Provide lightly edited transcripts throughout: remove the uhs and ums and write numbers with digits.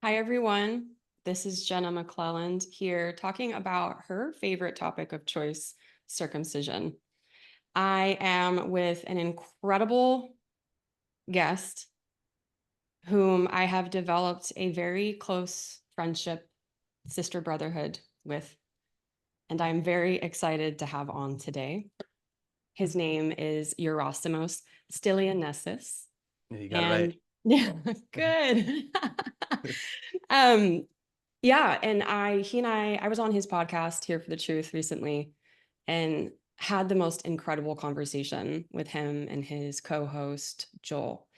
Hi, everyone. This is Jenna McClelland here talking about her favorite topic of choice, circumcision. I am with an incredible guest whom I have developed a very close friendship, sister brotherhood with, and I'm very excited to have on today. His name is Yerasimos Stilianessis. Yeah, you got it right. And yeah, good. um, Yeah, and I was on his podcast Here for the Truth recently and had the most incredible conversation with him and his co-host Joel.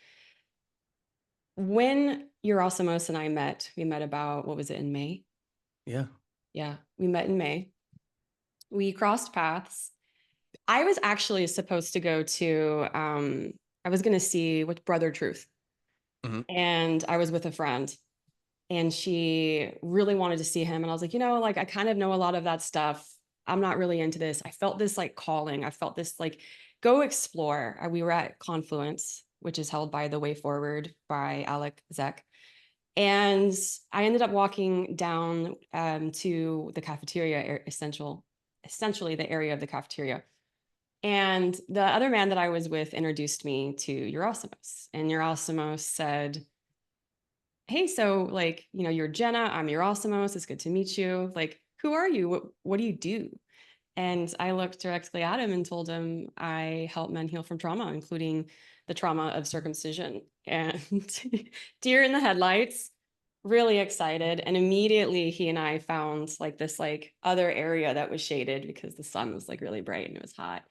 When Yerasimos and I met, we met about, what was it, in May? Yeah. Yeah, we met in May. We crossed paths. I was actually supposed to go to, I was going to see with Brother Truth, hmm and I was with a friend. And she really wanted to see him. And I was like, like I kind of know a lot of that stuff. I'm not really into this. I felt this like calling. I felt this like go explore. We were at Confluence, which is held by the Way Forward by Alec Zek. And I ended up walking down to the cafeteria, essentially the area of the cafeteria. And the other man that I was with introduced me to Yerasimos. And Yerasimos said, hey, so like, you're Jenna, I'm Yerasimos, it's good to meet you. Like, who are you? What do you do? And I looked directly at him and told him I help men heal from trauma, including the trauma of circumcision. And deer in the headlights, really excited. And immediately he and I found like this like other area that was shaded because the sun was like really bright and it was hot.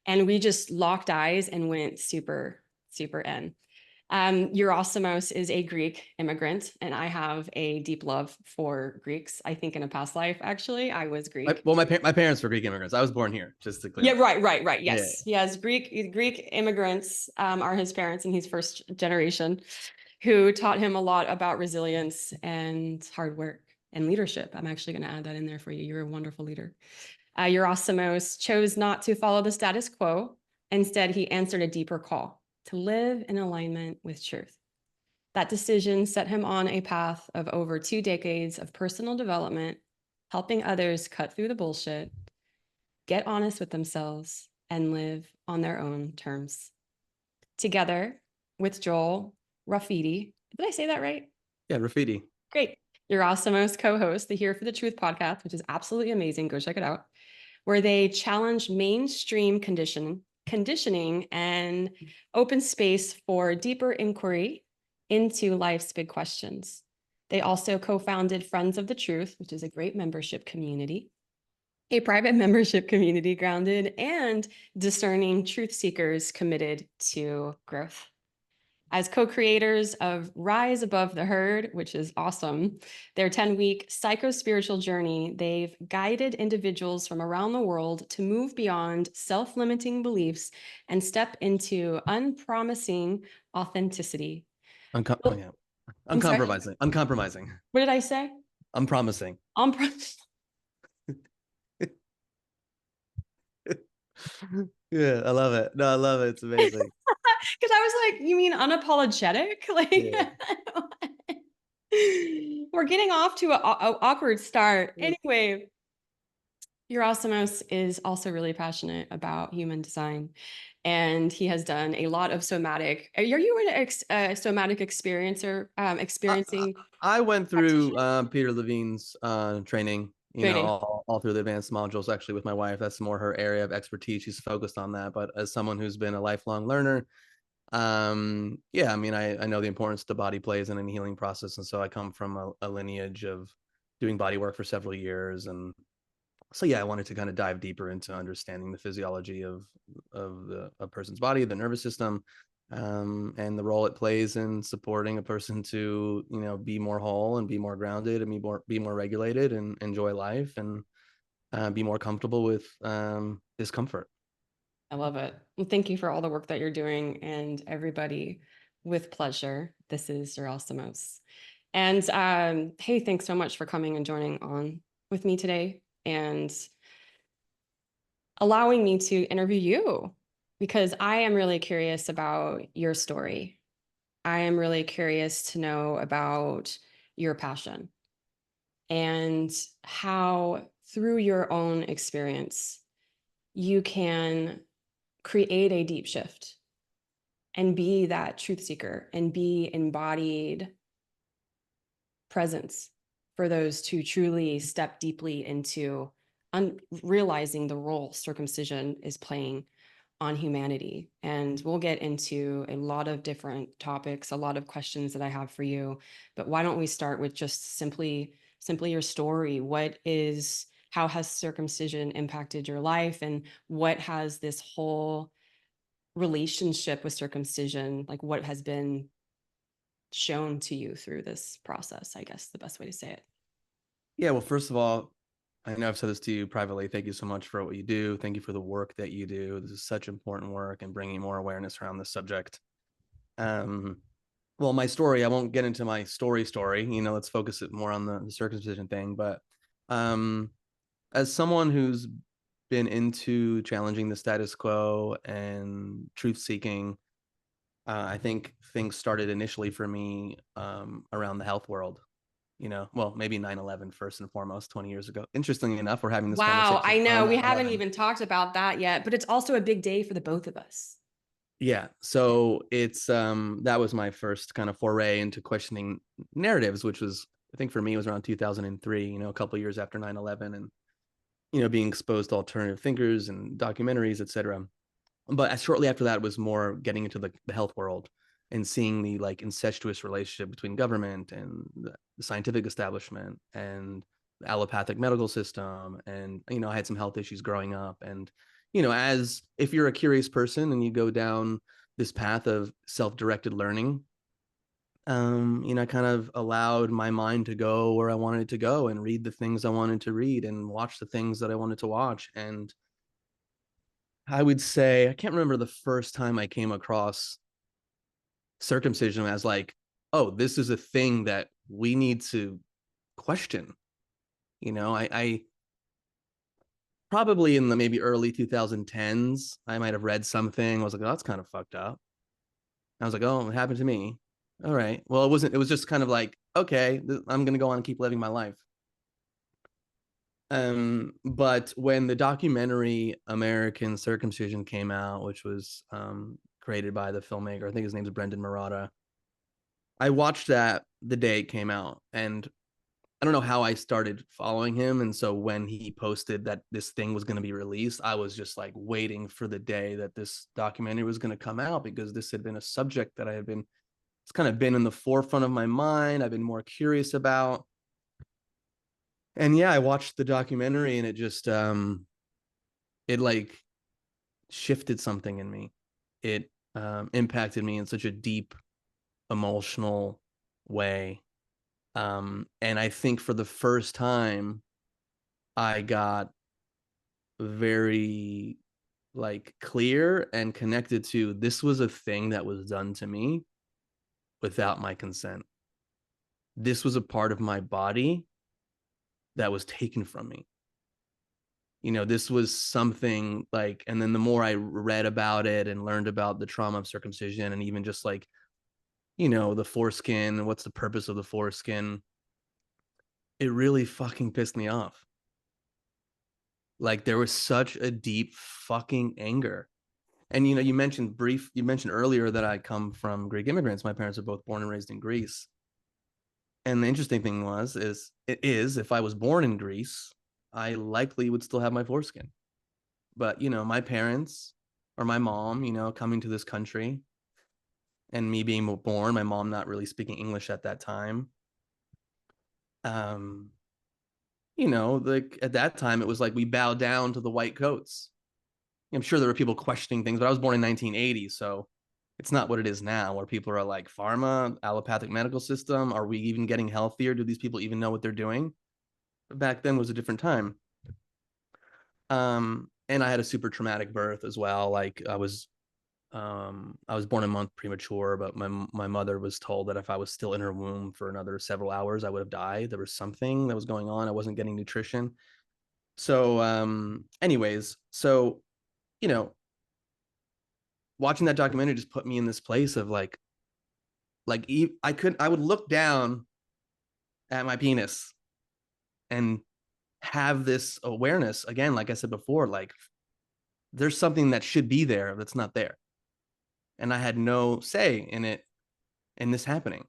And we just locked eyes and went super, super in. Yerasimos is a Greek immigrant, and I have a deep love for Greeks. I think in a past life, actually, I was My, Greek. well, my my parents were Greek immigrants. I was born here, just to Yeah, clarify. right. Yeah. Yes, yes. Greek immigrants are his parents, and he's first generation, who taught him a lot about resilience and hard work and leadership. I'm actually going to add that in there for you. You're a wonderful leader. Yerasimos chose not to follow the status quo. Instead, he answered a deeper call to live in alignment with truth. That decision set him on a path of over 2 decades of personal development, helping others cut through the bullshit, get honest with themselves, and live on their own terms. Together with Joel Rafidi, did I say that right? Yeah, graffiti. Great. Yerasimos co-host the Here for the Truth podcast, which is absolutely amazing. Go check it out, where they challenge mainstream conditioning and open space for deeper inquiry into life's big questions. They also co-founded Friends of the Truth, which is a great membership community, a private membership community grounded and discerning truth seekers committed to growth. As co-creators of Rise Above the Herd, which is awesome, their 10-week psycho-spiritual journey, they've guided individuals from around the world to move beyond self-limiting beliefs and step into unpromising authenticity. Oh, Yeah. I'm sorry. Uncompromising. Uncompromising. What did I say? Unpromising. Because Yeah, I love it. No, I love it. It's amazing. I was like, you mean unapologetic? Like, Yeah. we're getting off to an awkward start. Anyway, Yerasimos is also really passionate about human design, and he has done a lot of somatic. Are you an somatic experiencer, I, experiencing I went through practitioner Peter Levine's training, training? all through the advanced modules, actually, with my wife. That's more her area of expertise. She's focused on that. But as someone who's been a lifelong learner, yeah, I mean, I know the importance the body plays in a healing process. And so I come from a lineage of doing body work for several years. And so, yeah, I wanted to kind of dive deeper into understanding the physiology of a person's body, the nervous system, and the role it plays in supporting a person to, be more whole and be more grounded and be more regulated and enjoy life and be more comfortable with discomfort. I love it. Well, thank you for all the work that you're doing, and everybody with pleasure. This is Yerasimos. And hey, thanks so much for coming and joining on with me today and allowing me to interview you because I am really curious about your story. I am really curious to know about your passion, and how through your own experience, you can create a deep shift and be that truth seeker and be embodied presence for those to truly step deeply into realizing the role circumcision is playing on humanity. And we'll get into a lot of different topics, a lot of questions that I have for you. But why don't we start with just simply your story? How has circumcision impacted your life? And what has this whole relationship with circumcision, like what has been shown to you through this process, I guess the best way to say it. Yeah, well, first of all, I know I've said this to you privately. Thank you so much for what you do. Thank you for the work that you do. This is such important work and bringing more awareness around this subject. Um, well, my story, I won't get into my story. Let's focus it more on the circumcision thing. But um, as someone who's been into challenging the status quo and truth seeking, I think things started initially for me around the health world. Well, maybe 9/11 first and foremost, 20 years ago. Interestingly enough, we're having this Wow, conversation I on know we haven't 9/11. even talked about that yet, but it's also a big day for the both of us. Yeah, so it's that was my first kind of foray into questioning narratives, which was, I think for me, it was around 2003, a couple of years after 9/11, and being exposed to alternative thinkers and documentaries, etc. But shortly after that was more getting into the health world and seeing the like incestuous relationship between government and the scientific establishment and the allopathic medical system. And I had some health issues growing up, and as if you're a curious person and you go down this path of self-directed learning, I kind of allowed my mind to go where I wanted it to go and read the things I wanted to read and watch the things that I wanted to watch. And I would say, I can't remember the first time I came across circumcision as like, oh, this is a thing that we need to question. I probably in the maybe early 2010s, I might have read something. I was like, oh, that's kind of fucked up. I was like, oh, it happened to me. All right. Well, it was just kind of like, okay, I'm going to go on and keep living my life. But when the documentary American Circumcision came out, which was created by the filmmaker, I think his name is Brendan Marotta, I watched that the day it came out, and I don't know how I started following him. And so when he posted that this thing was going to be released, I was just like waiting for the day that this documentary was going to come out, because this had been a subject that it's kind of been in the forefront of my mind. I've been more curious about. And yeah, I watched the documentary, and it just it like shifted something in me. It impacted me in such a deep emotional way. And I think for the first time, I got very like clear and connected to, this was a thing that was done to me without my consent. This was a part of my body that was taken from me. This was something like, and then the more I read about it and learned about the trauma of circumcision, and even just like, the foreskin, what's the purpose of the foreskin, it really fucking pissed me off. Like there was such a deep fucking anger. And you mentioned earlier that I come from Greek immigrants. My parents are both born and raised in Greece. And the interesting thing is if I was born in Greece, I likely would still have my foreskin. But my parents or my mom, coming to this country and me being born, my mom not really speaking English at that time. Um, like at that time it was like we bowed down to the white coats. I'm sure there were people questioning things, but I was born in 1980, so it's not what it is now, where people are like, pharma, allopathic medical system, are we even getting healthier? Do these people even know what they're doing? But back then was a different time. And I had a super traumatic birth as well. Like I was born a month premature, but my mother was told that if I was still in her womb for another several hours, I would have died. There was something that was going on. I wasn't getting nutrition. So, anyways, so you know, watching that documentary just put me in this place of like I would look down at my penis and have this awareness again, like I said before, like there's something that should be there that's not there. And I had no say in it, in this happening.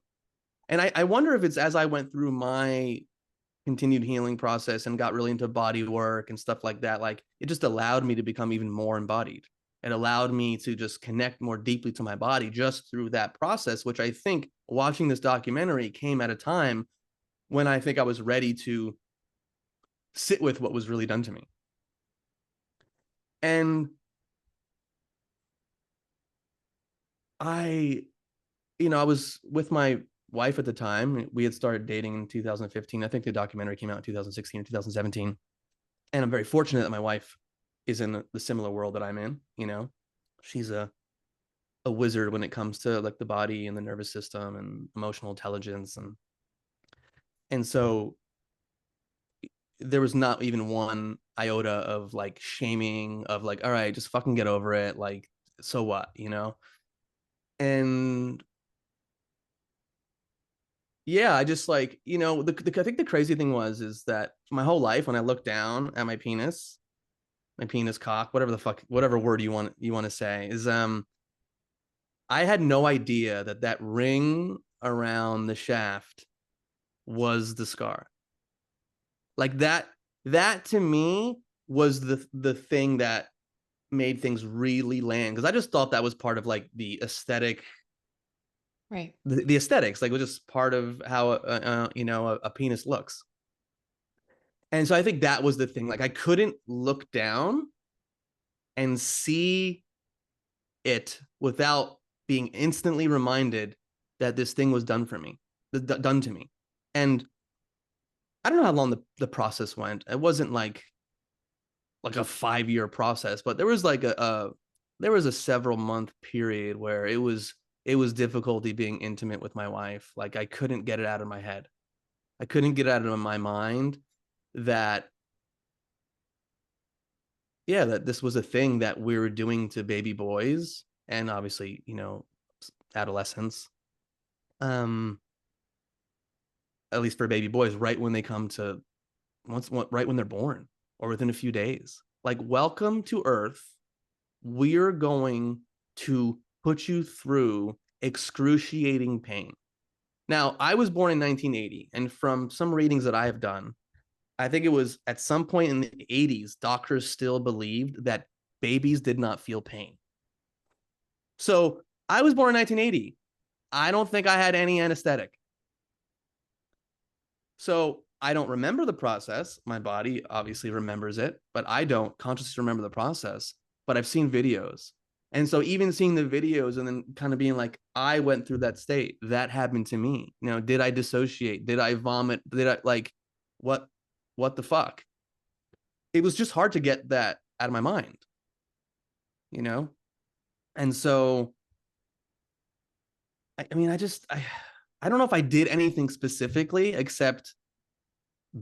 And I wonder if it's as I went through my continued healing process and got really into body work and stuff like that, like it just allowed me to become even more embodied. It allowed me to just connect more deeply to my body just through that process, which I think watching this documentary came at a time when I think I was ready to sit with what was really done to me. And I, I was with my wife at the time. We had started dating in 2015. I think the documentary came out in 2016 or 2017. And I'm very fortunate that my wife is in the similar world that I'm in. She's a wizard when it comes to like the body and the nervous system and emotional intelligence. And so there was not even one iota of like shaming of like, all right, just fucking get over it. Like, so what? And yeah, I just like, I think the crazy thing is that my whole life when I look down at my penis cock, whatever the fuck, whatever word you want to say, is I had no idea that ring around the shaft was the scar. Like that to me was the thing that made things really land, because I just thought that was part of like the aesthetic, Right. the aesthetics, like it was just part of how a penis looks. And so I think that was the thing. Like I couldn't look down and see it without being instantly reminded that this thing was done for me, done to me. And I don't know how long the process went. It wasn't like a 5-year process, but there was like there was a several month period where it was difficulty being intimate with my wife. Like I couldn't get it out of my head. I couldn't get it out of my mind that yeah, that this was a thing that we were doing to baby boys and obviously, adolescents. Um, at least for baby boys, right when they come to right when they're born or within a few days. Like, welcome to Earth. We're going to put you through excruciating pain. Now, I was born in 1980, and from some readings that I have done, I think it was at some point in the 80s, doctors still believed that babies did not feel pain. So I was born in 1980. I don't think I had any anesthetic. So I don't remember the process. My body obviously remembers it, but I don't consciously remember the process. But I've seen videos. And so even seeing the videos and then kind of being like, I went through that state. That happened to me. Did I dissociate? Did I vomit? Did I like what the fuck? It was just hard to get that out of my mind, you know? And so I mean, I don't know if I did anything specifically except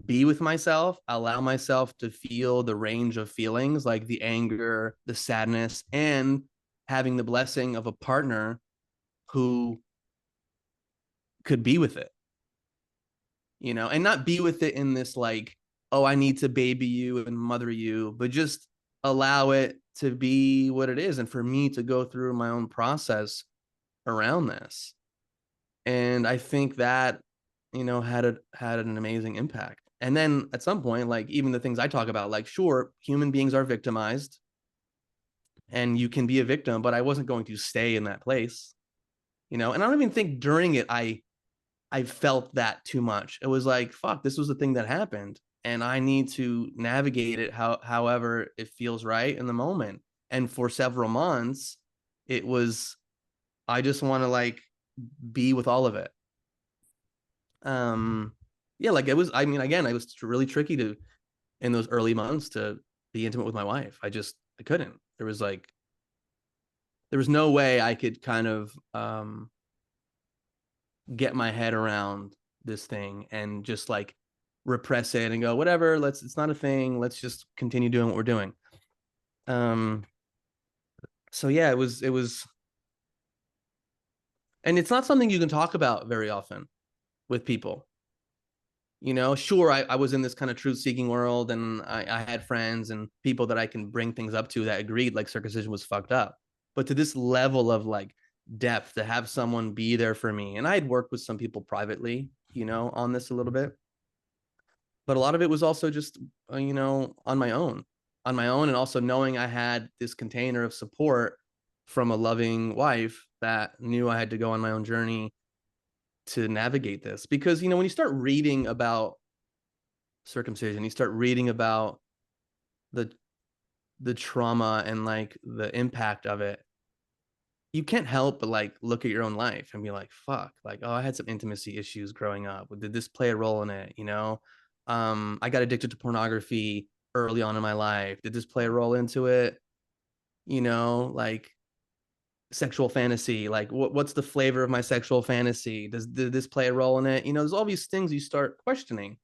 be with myself, allow myself to feel the range of feelings like the anger, the sadness, and having the blessing of a partner who could be with it, and not be with it in this like, oh, I need to baby you and mother you, but just allow it to be what it is. And for me to go through my own process around this. And I think that, had an amazing impact. And then at some point, like even the things I talk about, like, sure, human beings are victimized and you can be a victim, but I wasn't going to stay in that place, and I don't even think during it, I felt that too much. It was like, fuck, this was the thing that happened and I need to navigate it however it feels right in the moment. And for several months, it was, I just want to like be with all of it. um yeah, like it was, I mean, again, it was really tricky to in those early months to be intimate with my wife. I couldn't. There was no way I could kind of get my head around this thing and just like repress it and go, whatever, it's not a thing, let's just continue doing what we're doing. um so yeah, it was and it's not something you can talk about very often with people. Sure, I was in this kind of truth seeking world, and I had friends and people that I can bring things up to that agreed like circumcision was fucked up. But to this level of like depth, to have someone be there for me, and I had worked with some people privately, on this a little bit, but a lot of it was also just, on my own, and also knowing I had this container of support from a loving wife that knew I had to go on my own journey to navigate this. Because, when you start reading about circumcision, you start reading about the trauma and like the impact of it, you can't help but like look at your own life and be like, fuck, like, oh, I had some intimacy issues growing up. Did this play a role in it? I got addicted to pornography early on in my life. Did this play a role into it? Like sexual fantasy, like what's the flavor of my sexual fantasy? Did this play a role in it? There's all these things you start questioning,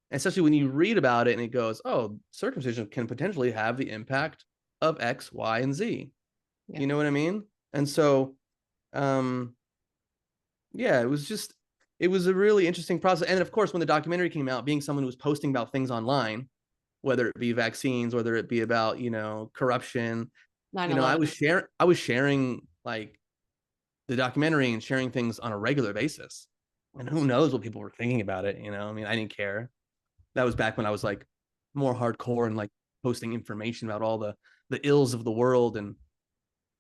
especially when you read about it and it goes, oh, circumcision can potentially have the impact of X, Y, and Z. Yeah. You know what I mean? And so, yeah, it was a really interesting process. And of course, when the documentary came out, being someone who was posting about things online, whether it be vaccines, whether it be about, corruption, I was sharing like the documentary and sharing things on a regular basis. And who knows what people were thinking about it, I mean, I didn't care. That was back when I was like more hardcore and like posting information about all the ills of the world and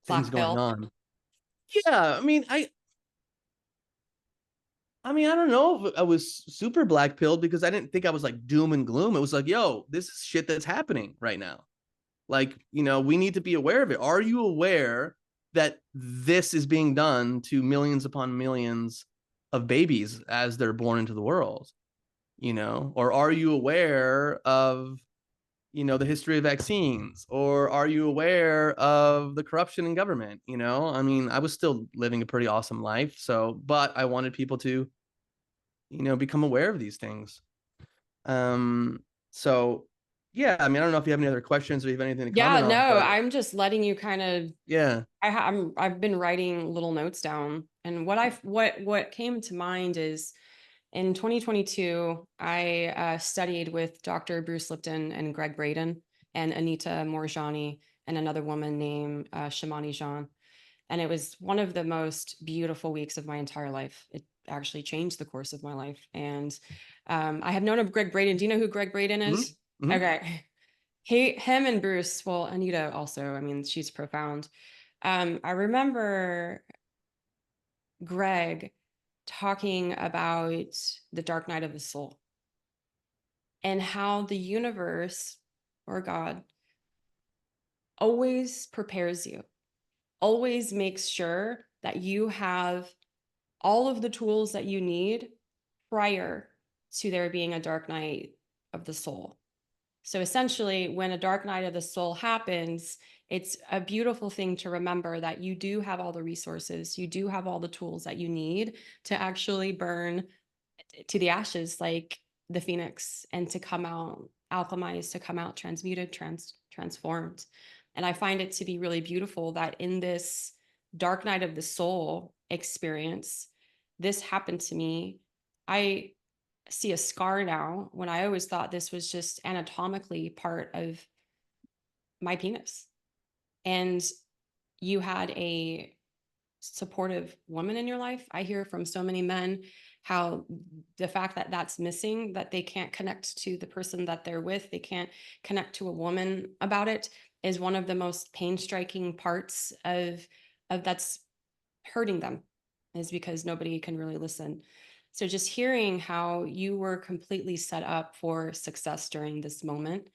things Black going pill. on. Yeah, I don't know if I was super black pilled, because I didn't think I was like doom and gloom. It was like, yo, this is shit that's happening right now. Like, we need to be aware of it. Are you aware that this is being done to millions upon millions of babies as they're born into the world? Or are you aware of, the history of vaccines? Or are you aware of the corruption in government? I mean, I was still living a pretty awesome life. So, but I wanted people to, become aware of these things. So yeah, I mean, I don't know if you have any other questions or you have anything to Yeah, comment no, on, but I'm just letting you kind of, yeah. I've been writing little notes down, and what came to mind is in 2022, I studied with Dr. Bruce Lipton and Greg Braden and Anita Morjani and another woman named Shamani Jean. And it was one of the most beautiful weeks of my entire life. It actually changed the course of my life. And I have known of Greg Braden. Do you know who Greg Braden is? Mm-hmm. Mm-hmm. Okay. Him and Bruce, well, Anita also, I mean, she's profound. I remember Greg talking about the dark night of the soul and how the universe or God always prepares you, always makes sure that you have all of the tools that you need prior to there being a dark night of the soul. So essentially, when a dark night of the soul happens, it's a beautiful thing to remember that you do have all the resources, you do have all the tools that you need to actually burn to the ashes like the phoenix, and to come out alchemized, to come out transmuted, transformed. And I find it to be really beautiful that in this dark night of the soul experience, this happened to me. I see a scar now when I always thought this was just anatomically part of my penis. And you had a supportive woman in your life. I hear from so many men how the fact that that's missing, that they can't connect to the person that they're with, they can't connect to a woman about it, is one of the most pain striking parts of that's hurting them, is because nobody can really listen. So just hearing how you were completely set up for success during this moment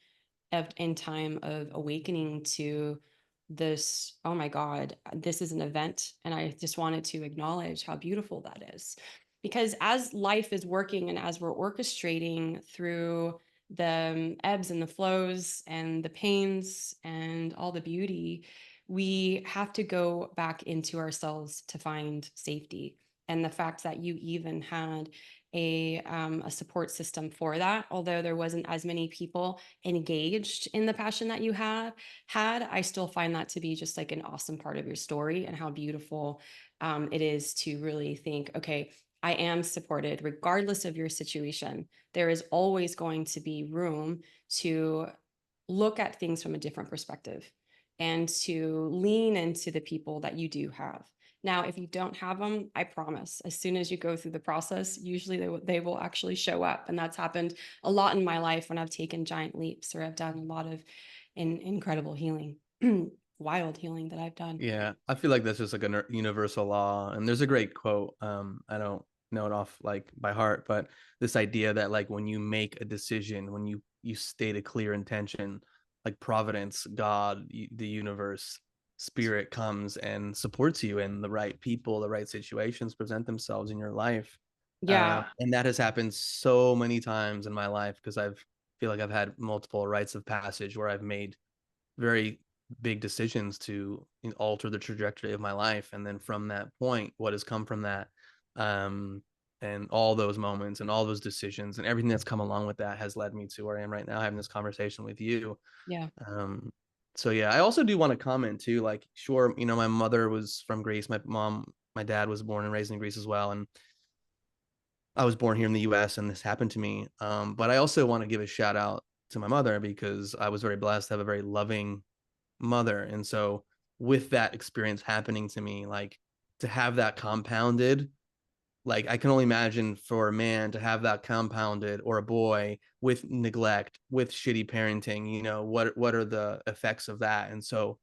of in time of awakening to this, oh my God, this is an event. And I just wanted to acknowledge how beautiful that is. Because as life is working and as we're orchestrating through the ebbs and the flows and the pains and all the beauty, we have to go back into ourselves to find safety. And the fact that you even had a support system for that, although there wasn't as many people engaged in the passion that you had, I still find that to be just like an awesome part of your story, and how beautiful it is to really think, okay, I am supported regardless of your situation. There is always going to be room to look at things from a different perspective and to lean into the people that you do have. Now, if you don't have them, I promise, as soon as you go through the process, usually they will actually show up. And that's happened a lot in my life when I've taken giant leaps, or I've done a lot of incredible healing, wild healing that I've done. Yeah, I feel like that's just like a universal law. And there's a great quote. I don't know it off like by heart, but this idea that like when you make a decision, when you state a clear intention, like providence, God, the universe, spirit comes and supports you, and the right people, the right situations present themselves in your life. Yeah. And that has happened so many times in my life, because I've feel like I've had multiple rites of passage where I've made very big decisions to alter the trajectory of my life. And then from that point, what has come from that, um, and all those moments and all those decisions and everything that's come along with that has led me to where I am right now, having this conversation with you. Yeah. Um, so yeah, I also do want to comment too, like, sure, my mother was from Greece. My dad was born and raised in Greece as well. And I was born here in the US and this happened to me. But I also want to give a shout out to my mother, because I was very blessed to have a very loving mother. And so with that experience happening to me, like, to have that compounded, like, I can only imagine for a man to have that compounded, or a boy, with neglect, with shitty parenting, what are the effects of that? And so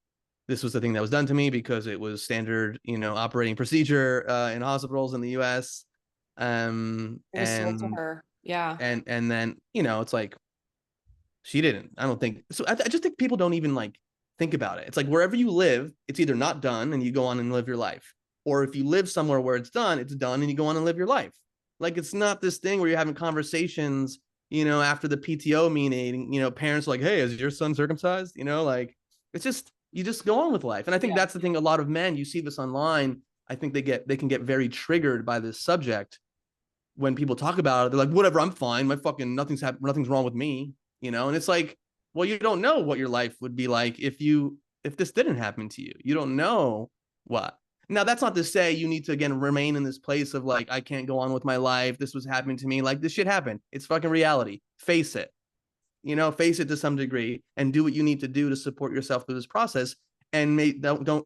this was the thing that was done to me, because it was standard, operating procedure in hospitals in the US. It was sold to And her. Yeah. then, it's like, she didn't. I don't think so. I just think people don't even like think about it. It's like wherever you live, it's either not done and you go on and live your life, or if you live somewhere where it's done and you go on and live your life. Like, it's not this thing where you're having conversations, after the PTO meeting, parents are like, "Hey, is your son circumcised?" Like, it's just, you just go on with life. And I think Yeah. that's the thing. A lot of men, you see this online. I think they can get very triggered by this subject when people talk about it. They're like, whatever, I'm fine. My fucking nothing's wrong with me, And it's like, well, you don't know what your life would be like if this didn't happen to you. You don't know what. Now, that's not to say you need to again remain in this place of like, I can't go on with my life. This was happening to me. Like, this shit happened. It's fucking reality. Face it. Face it to some degree, and do what you need to do to support yourself through this process. And don't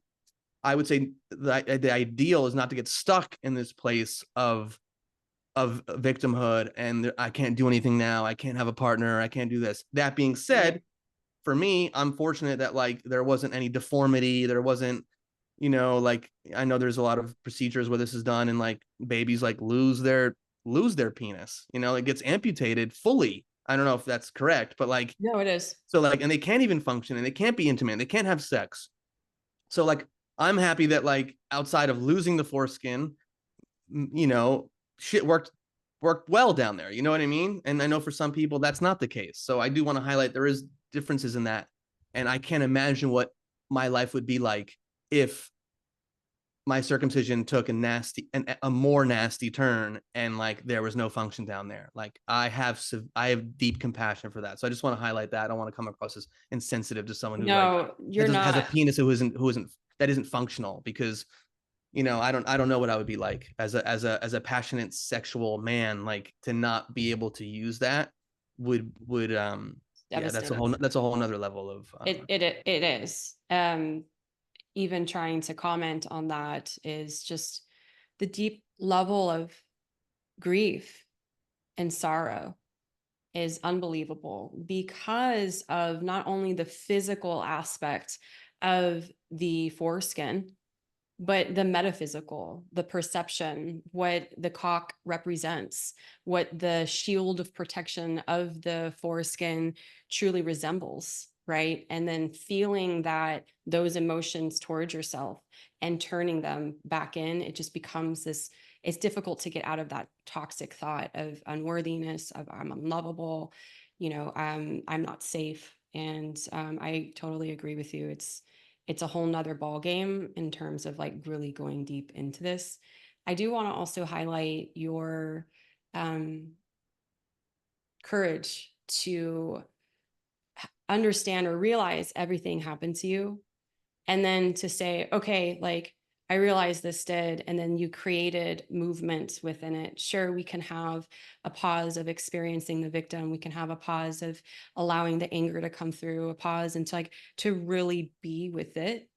I would say the ideal is not to get stuck in this place of victimhood and I can't do anything now. I can't have a partner. I can't do this. That being Right. said, for me, I'm fortunate that like there wasn't any deformity. There wasn't, like, I know there's a lot of procedures where this is done and like babies like lose their penis. It gets amputated fully. I don't know if that's correct, but like, No, it is. so like, and they can't even function and they can't be intimate. They can't have sex. So like, I'm happy that like outside of losing the foreskin, you know, shit worked well down there. You know what I mean? And I know for some people that's not the case. So I do want to highlight there is differences in that. And I can't imagine what my life would be like if my circumcision took a more nasty turn, and like there was no function down there. Like, I have deep compassion for that. So I just want to highlight that. I don't want to come across as insensitive to someone who like No, you're has a not. penis who isn't that isn't functional, because I don't know what I would be like as a passionate sexual man, like to not be able to use that would yeah, Devastating. that's a whole nother level of It is. Even trying to comment on that is just the deep level of grief and sorrow is unbelievable, because of not only the physical aspect of the foreskin, but the metaphysical, the perception, what the cock represents, what the shield of protection of the foreskin truly resembles, right? And then feeling that those emotions towards yourself and turning them back in, it just becomes this. It's difficult to get out of that toxic thought of unworthiness, of I'm unlovable, I'm not safe. And I totally agree with you. It's a whole nother ball game in terms of like really going deep into this. I do want to also highlight your courage to understand or realize everything happened to you. And then to say, okay, like, I realized this did, and then you created movement within it. Sure, we can have a pause of experiencing the victim. We can have a pause of allowing the anger to come through, a pause and to really be with it.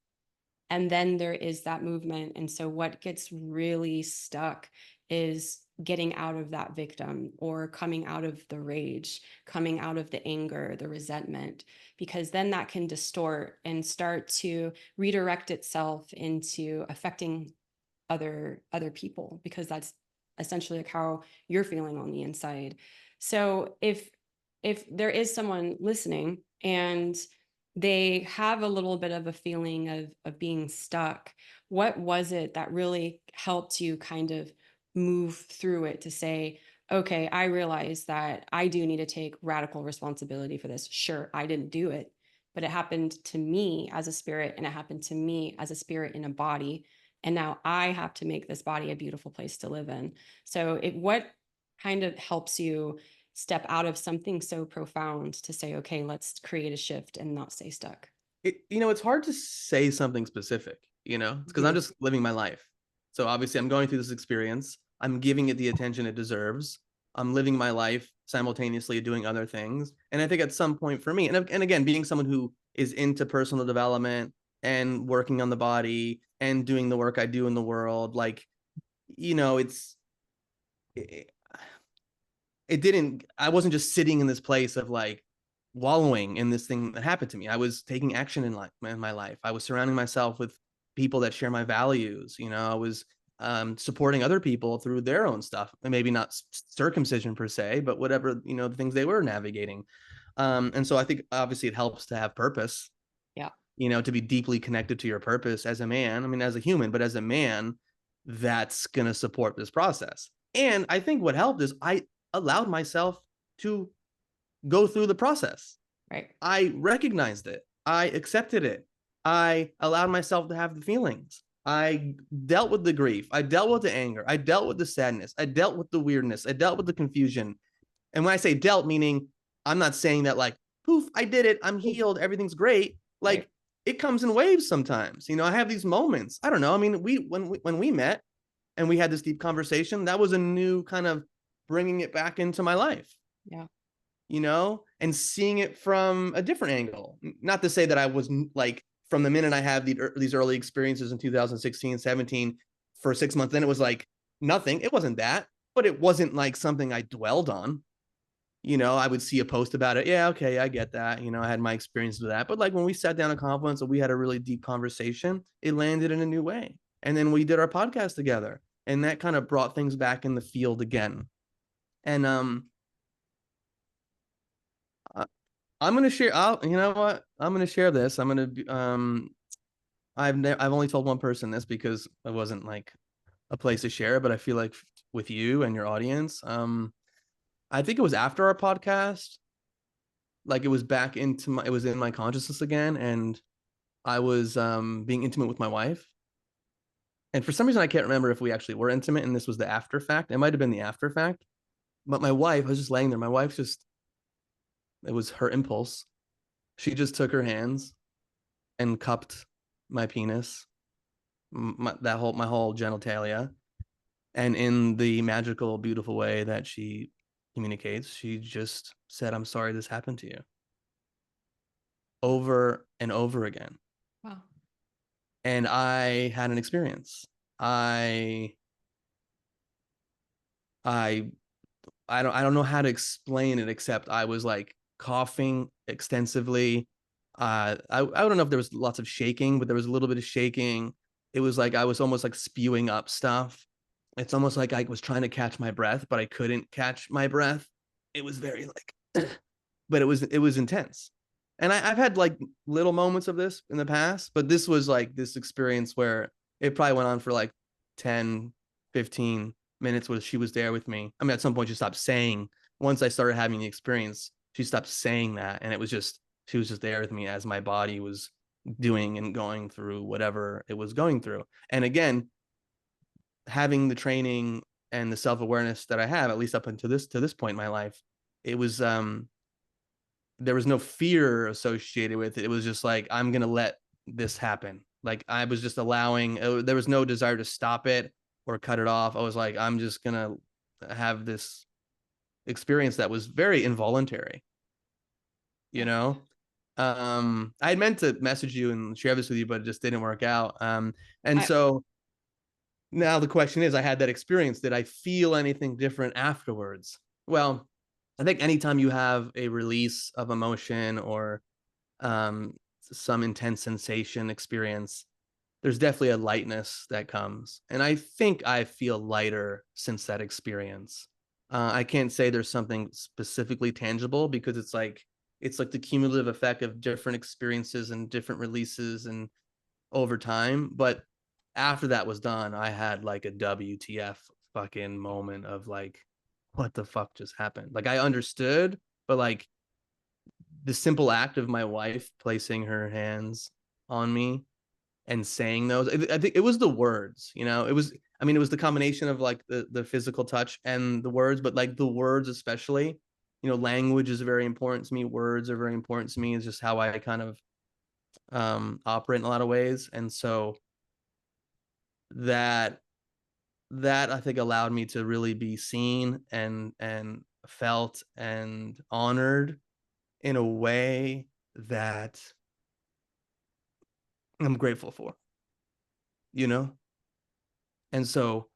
And then there is that movement. And so what gets really stuck is getting out of that victim, or coming out of the rage, coming out of the anger, the resentment, because then that can distort and start to redirect itself into affecting other people, because that's essentially like how you're feeling on the inside. So if there is someone listening and they have a little bit of a feeling of being stuck, what was it that really helped you kind of move through it to say, okay, I realize that I do need to take radical responsibility for this. Sure, I didn't do it, but it happened to me as a spirit, and it happened to me as a spirit in a body, and now I have to make this body a beautiful place to live in. So what kind of helps you step out of something so profound to say, okay, let's create a shift and not stay stuck? It's hard to say something specific, it's because I'm Mhm. just living my life. So obviously I'm going through this experience. I'm giving it the attention it deserves. I'm living my life simultaneously doing other things. And I think at some point for me, and again, being someone who is into personal development and working on the body and doing the work I do in the world, like, it, I wasn't just sitting in this place of like wallowing in this thing that happened to me. I was taking action in my life. I was surrounding myself with people that share my values. I was supporting other people through their own stuff, and maybe not circumcision per se, but whatever, the things they were navigating. And so I think obviously it helps to have purpose, Yeah. to be deeply connected to your purpose as a man. I mean, as a human, but as a man, that's going to support this process. And I think what helped is I allowed myself to go through the process. Right. I recognized it. I accepted it. I allowed myself to have the feelings. I dealt with the grief. I dealt with the anger. I dealt with the sadness. I dealt with the weirdness. I dealt with the confusion. And when I say dealt, meaning I'm not saying that like, poof, I did it. I'm healed. Everything's great. Right. Like it comes in waves sometimes. I have these moments. I don't know. I mean, when we met and we had this deep conversation, that was a new kind of bringing it back into my life, Yeah. and seeing it from a different angle. Not to say that I was like, from the minute I had these early experiences in 2016, 17 for 6 months, then it was like nothing. It wasn't that, but it wasn't like something I dwelled on. I would see a post about it. Yeah, okay, I get that. I had my experience with that. But like when we sat down at Confluence and we had a really deep conversation, it landed in a new way. And then we did our podcast together. And that kind of brought things back in the field again. And I'm gonna share. You know what? I'm gonna share this. I'm gonna. I've only told one person this because it wasn't like a place to share, but I feel like with you and your audience, I think it was after our podcast, like it was it was in my consciousness again, and I was being intimate with my wife. And for some reason, I can't remember if we actually were intimate, and this was the after fact. It might have been the after fact, but my wife, I was just laying there. My wife just, it was her impulse. She just took her hands and cupped my penis, my whole genitalia, and in the magical, beautiful way that she communicates, she just said, "I'm sorry this happened to you," over and over again. Wow. And I had an experience. I I I don't know how to explain it, except I was like coughing extensively. I don't know if there was lots of shaking, but there was a little bit of shaking. It was like I was almost like spewing up stuff. It's almost like I was trying to catch my breath, but I couldn't catch my breath. It was very like, but it was intense. And I've had like little moments of this in the past, but this was like this experience where it probably went on for like 10, 15 minutes where she was there with me. I mean, at some point she stopped saying, once I started having the experience, she stopped saying that. And it was just, she was just there with me as my body was doing and going through whatever it was going through. And again, having the training and the self-awareness that I have, at least up until this point in my life, it was there was no fear associated with it. It was just like, I'm gonna let this happen. Like I was just allowing. There was no desire to stop it or cut it off. I was like, I'm just gonna have this experience that was very involuntary. You Yeah. know, I had meant to message you and share this with you, but it just didn't work out. And I, so now the question is, I had that experience. Did I feel anything different afterwards? Well, I think anytime you have a release of emotion or um, some intense sensation experience, there's definitely a lightness that comes. And I think I feel lighter since that experience. I can't say there's something specifically tangible because it's like the cumulative effect of different experiences and different releases and over time. But after that was done, I had like a WTF fucking moment of like, what the fuck just happened? Like I understood, but like the simple act of my wife placing her hands on me and saying those, I think it was the words, you know, it was, I mean, it was the combination of like the physical touch and the words, but like the words, especially, you know, language is very important to me. Words are very important to me. It's just how I kind of operate in a lot of ways. And so that I think allowed me to really be seen and felt and honored in a way that I'm grateful for, you know? And so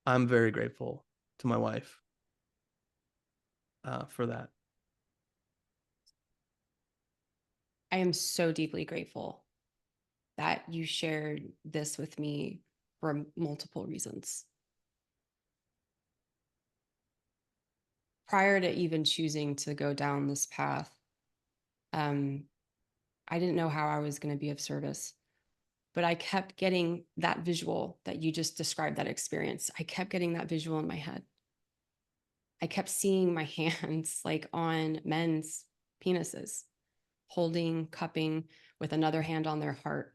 I'm very grateful to my wife for that. I am so deeply grateful that you shared this with me for multiple reasons. Prior to even choosing to go down this path, um, I didn't know how I was going to be of service, but I kept getting that visual that you just described, that experience. I kept getting that visual in my head. I kept seeing my hands like on men's penises, holding, cupping with another hand on their heart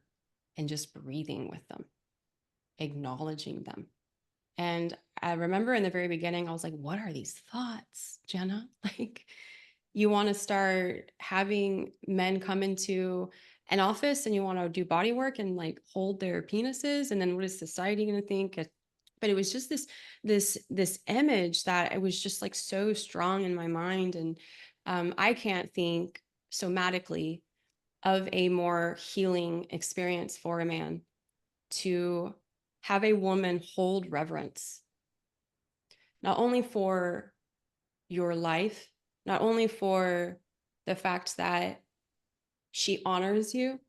and just breathing with them, acknowledging them. And I remember in the very beginning, I was like, what are these thoughts, Jenna? Like, you want to start having men come into an office and you want to do body work and like hold their penises. And then what is society going to think? But it was just this image that it was just like so strong in my mind. And I can't think somatically of a more healing experience for a man to have a woman hold reverence, not only for your life, not only for the fact that she honors you,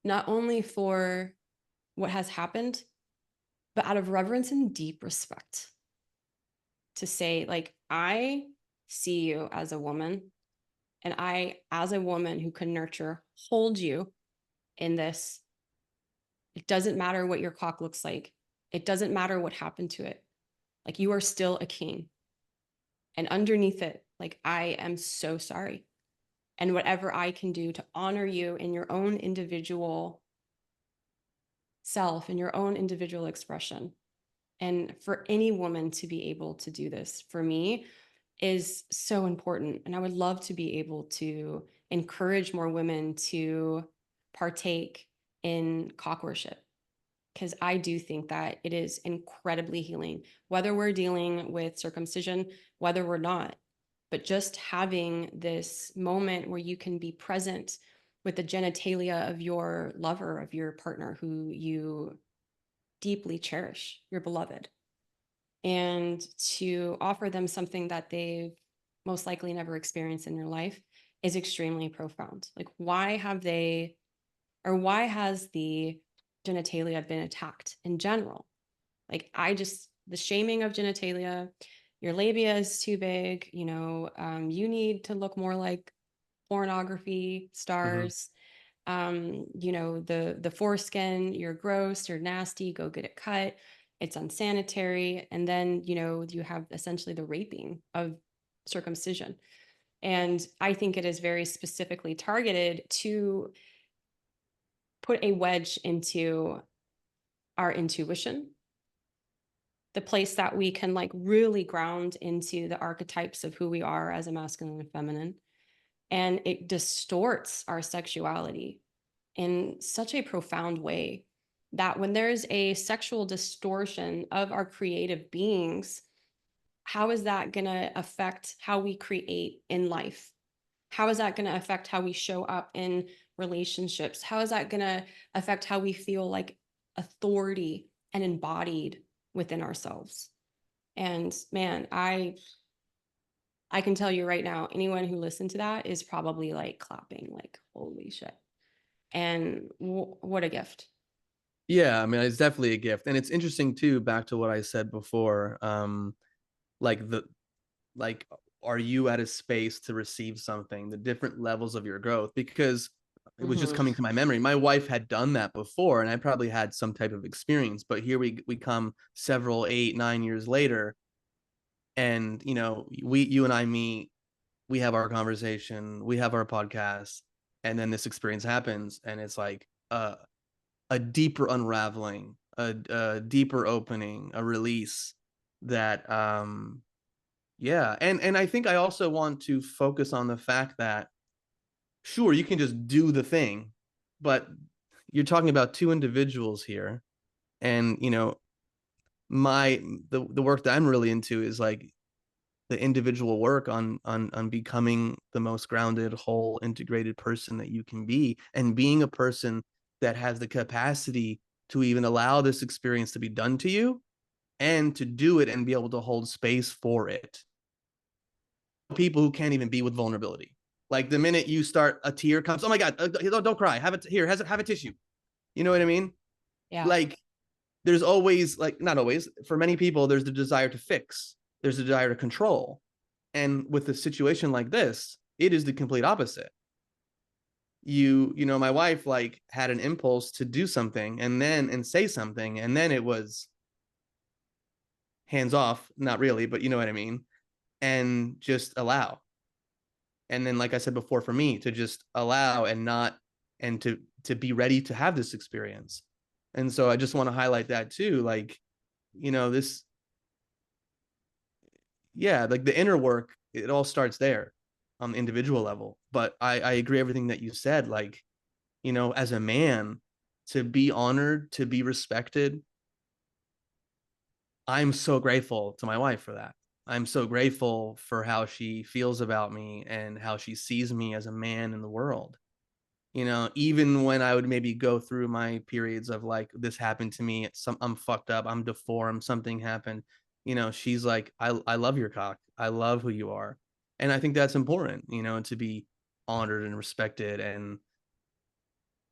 not only for what has happened, but out of reverence and deep respect to say, like, I see you as a woman, and I, as a woman who can nurture, hold you in this. It doesn't matter what your cock looks like. It doesn't matter what happened to it. Like, you are still a king. And underneath it, like, I am so sorry. And whatever I can do to honor you in your own individual self, in your own individual expression. And for any woman to be able to do this, for me, is so important. And I would love to be able to encourage more women to partake in cock worship, because I do think that it is incredibly healing, whether we're dealing with circumcision, whether we're not. But just having this moment where you can be present with the genitalia of your lover, of your partner who you deeply cherish, your beloved, and to offer them something that they've most likely never experienced in their life is extremely profound. Like, why have they, or why has the genitalia been attacked in general? Like, the shaming of genitalia, your labia is too big, you need to look more like pornography Mm-hmm. stars. The foreskin, you're gross, you're nasty, go get it cut. It's unsanitary. And then, you have essentially the raping of circumcision. And I think it is very specifically targeted to put a wedge into our intuition, the place that we can like really ground into the archetypes of who we are as a masculine and feminine. And it distorts our sexuality in such a profound way that when there's a sexual distortion of our creative beings, how is that going to affect how we create in life? How is that going to affect how we show up in relationships? How is that going to affect how we feel like authority and embodied within ourselves? And man, I can tell you right now, anyone who listened to that is probably like clapping, like, holy shit. And what a gift. Yeah, I mean, it's definitely a gift. And it's interesting too, back to what I said before. Like the like are you at a space to receive something, the different levels of your growth? Because it was just Mm-hmm. coming to my memory. My wife had done that before, and I probably had some type of experience, but here we come several 8-9 years later, and you and I meet, we have our conversation, we have our podcast, and then this experience happens, and it's like a deeper unraveling, a deeper opening, a release that yeah. And I think I also want to focus on the fact that sure, you can just do the thing, but you're talking about two individuals here. And my the work that I'm really into is like the individual work on becoming the most grounded, whole, integrated person that you can be, and being a person that has the capacity to even allow this experience to be done to you, and to do it and be able to hold space for it. People who can't even be with vulnerability. Like the minute you start, a tear comes. Oh my God! Don't cry. Have it here. Have a tissue. You know what I mean? Yeah. Like there's always, like, not always, for many people, there's the desire to fix. There's the desire to control. And with a situation like this, it is the complete opposite. My wife like had an impulse to do something and say something, and then it was hands off, not really, but you know what I mean, and just allow. And then, like I said before, for me to just allow and not, and to be ready to have this experience. And so I just want to highlight that too, like, this, yeah, like the inner work, it all starts there on the individual level. But I agree everything that you said, like, as a man, to be honored, to be respected, I'm so grateful to my wife for that. I'm so grateful for how she feels about me and how she sees me as a man in the world. Even when I would maybe go through my periods of like, this happened to me, I'm fucked up, I'm deformed, something happened, she's like, I love your cock. I love who you are. And I think that's important, to be honored and respected. And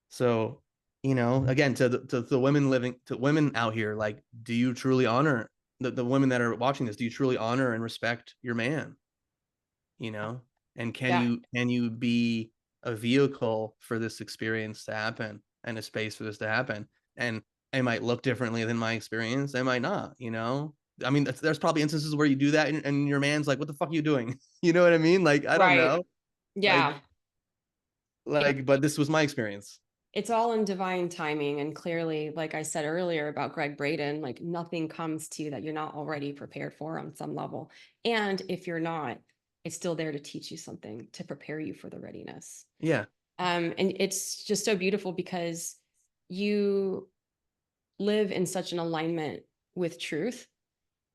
so, again, to the women living, to women out here, like, do you truly honor the women that are watching this? Do you truly honor and respect your man? you know and Yeah. can you be a vehicle for this experience to happen, and a space for this to happen? And it might look differently than my experience, it might not. I mean, there's probably instances where you do that, and your man's like, what the fuck are you doing? You know what I mean? Like, I don't Right. know. like Yeah. It, but this was my experience. it's all in divine timing. And clearly, like I said earlier about Greg Braden, like nothing comes to you that you're not already prepared for on some level. And if you're not, it's still there to teach you something, to prepare you for the readiness. Yeah. And it's just so beautiful because you live in such an alignment with truth.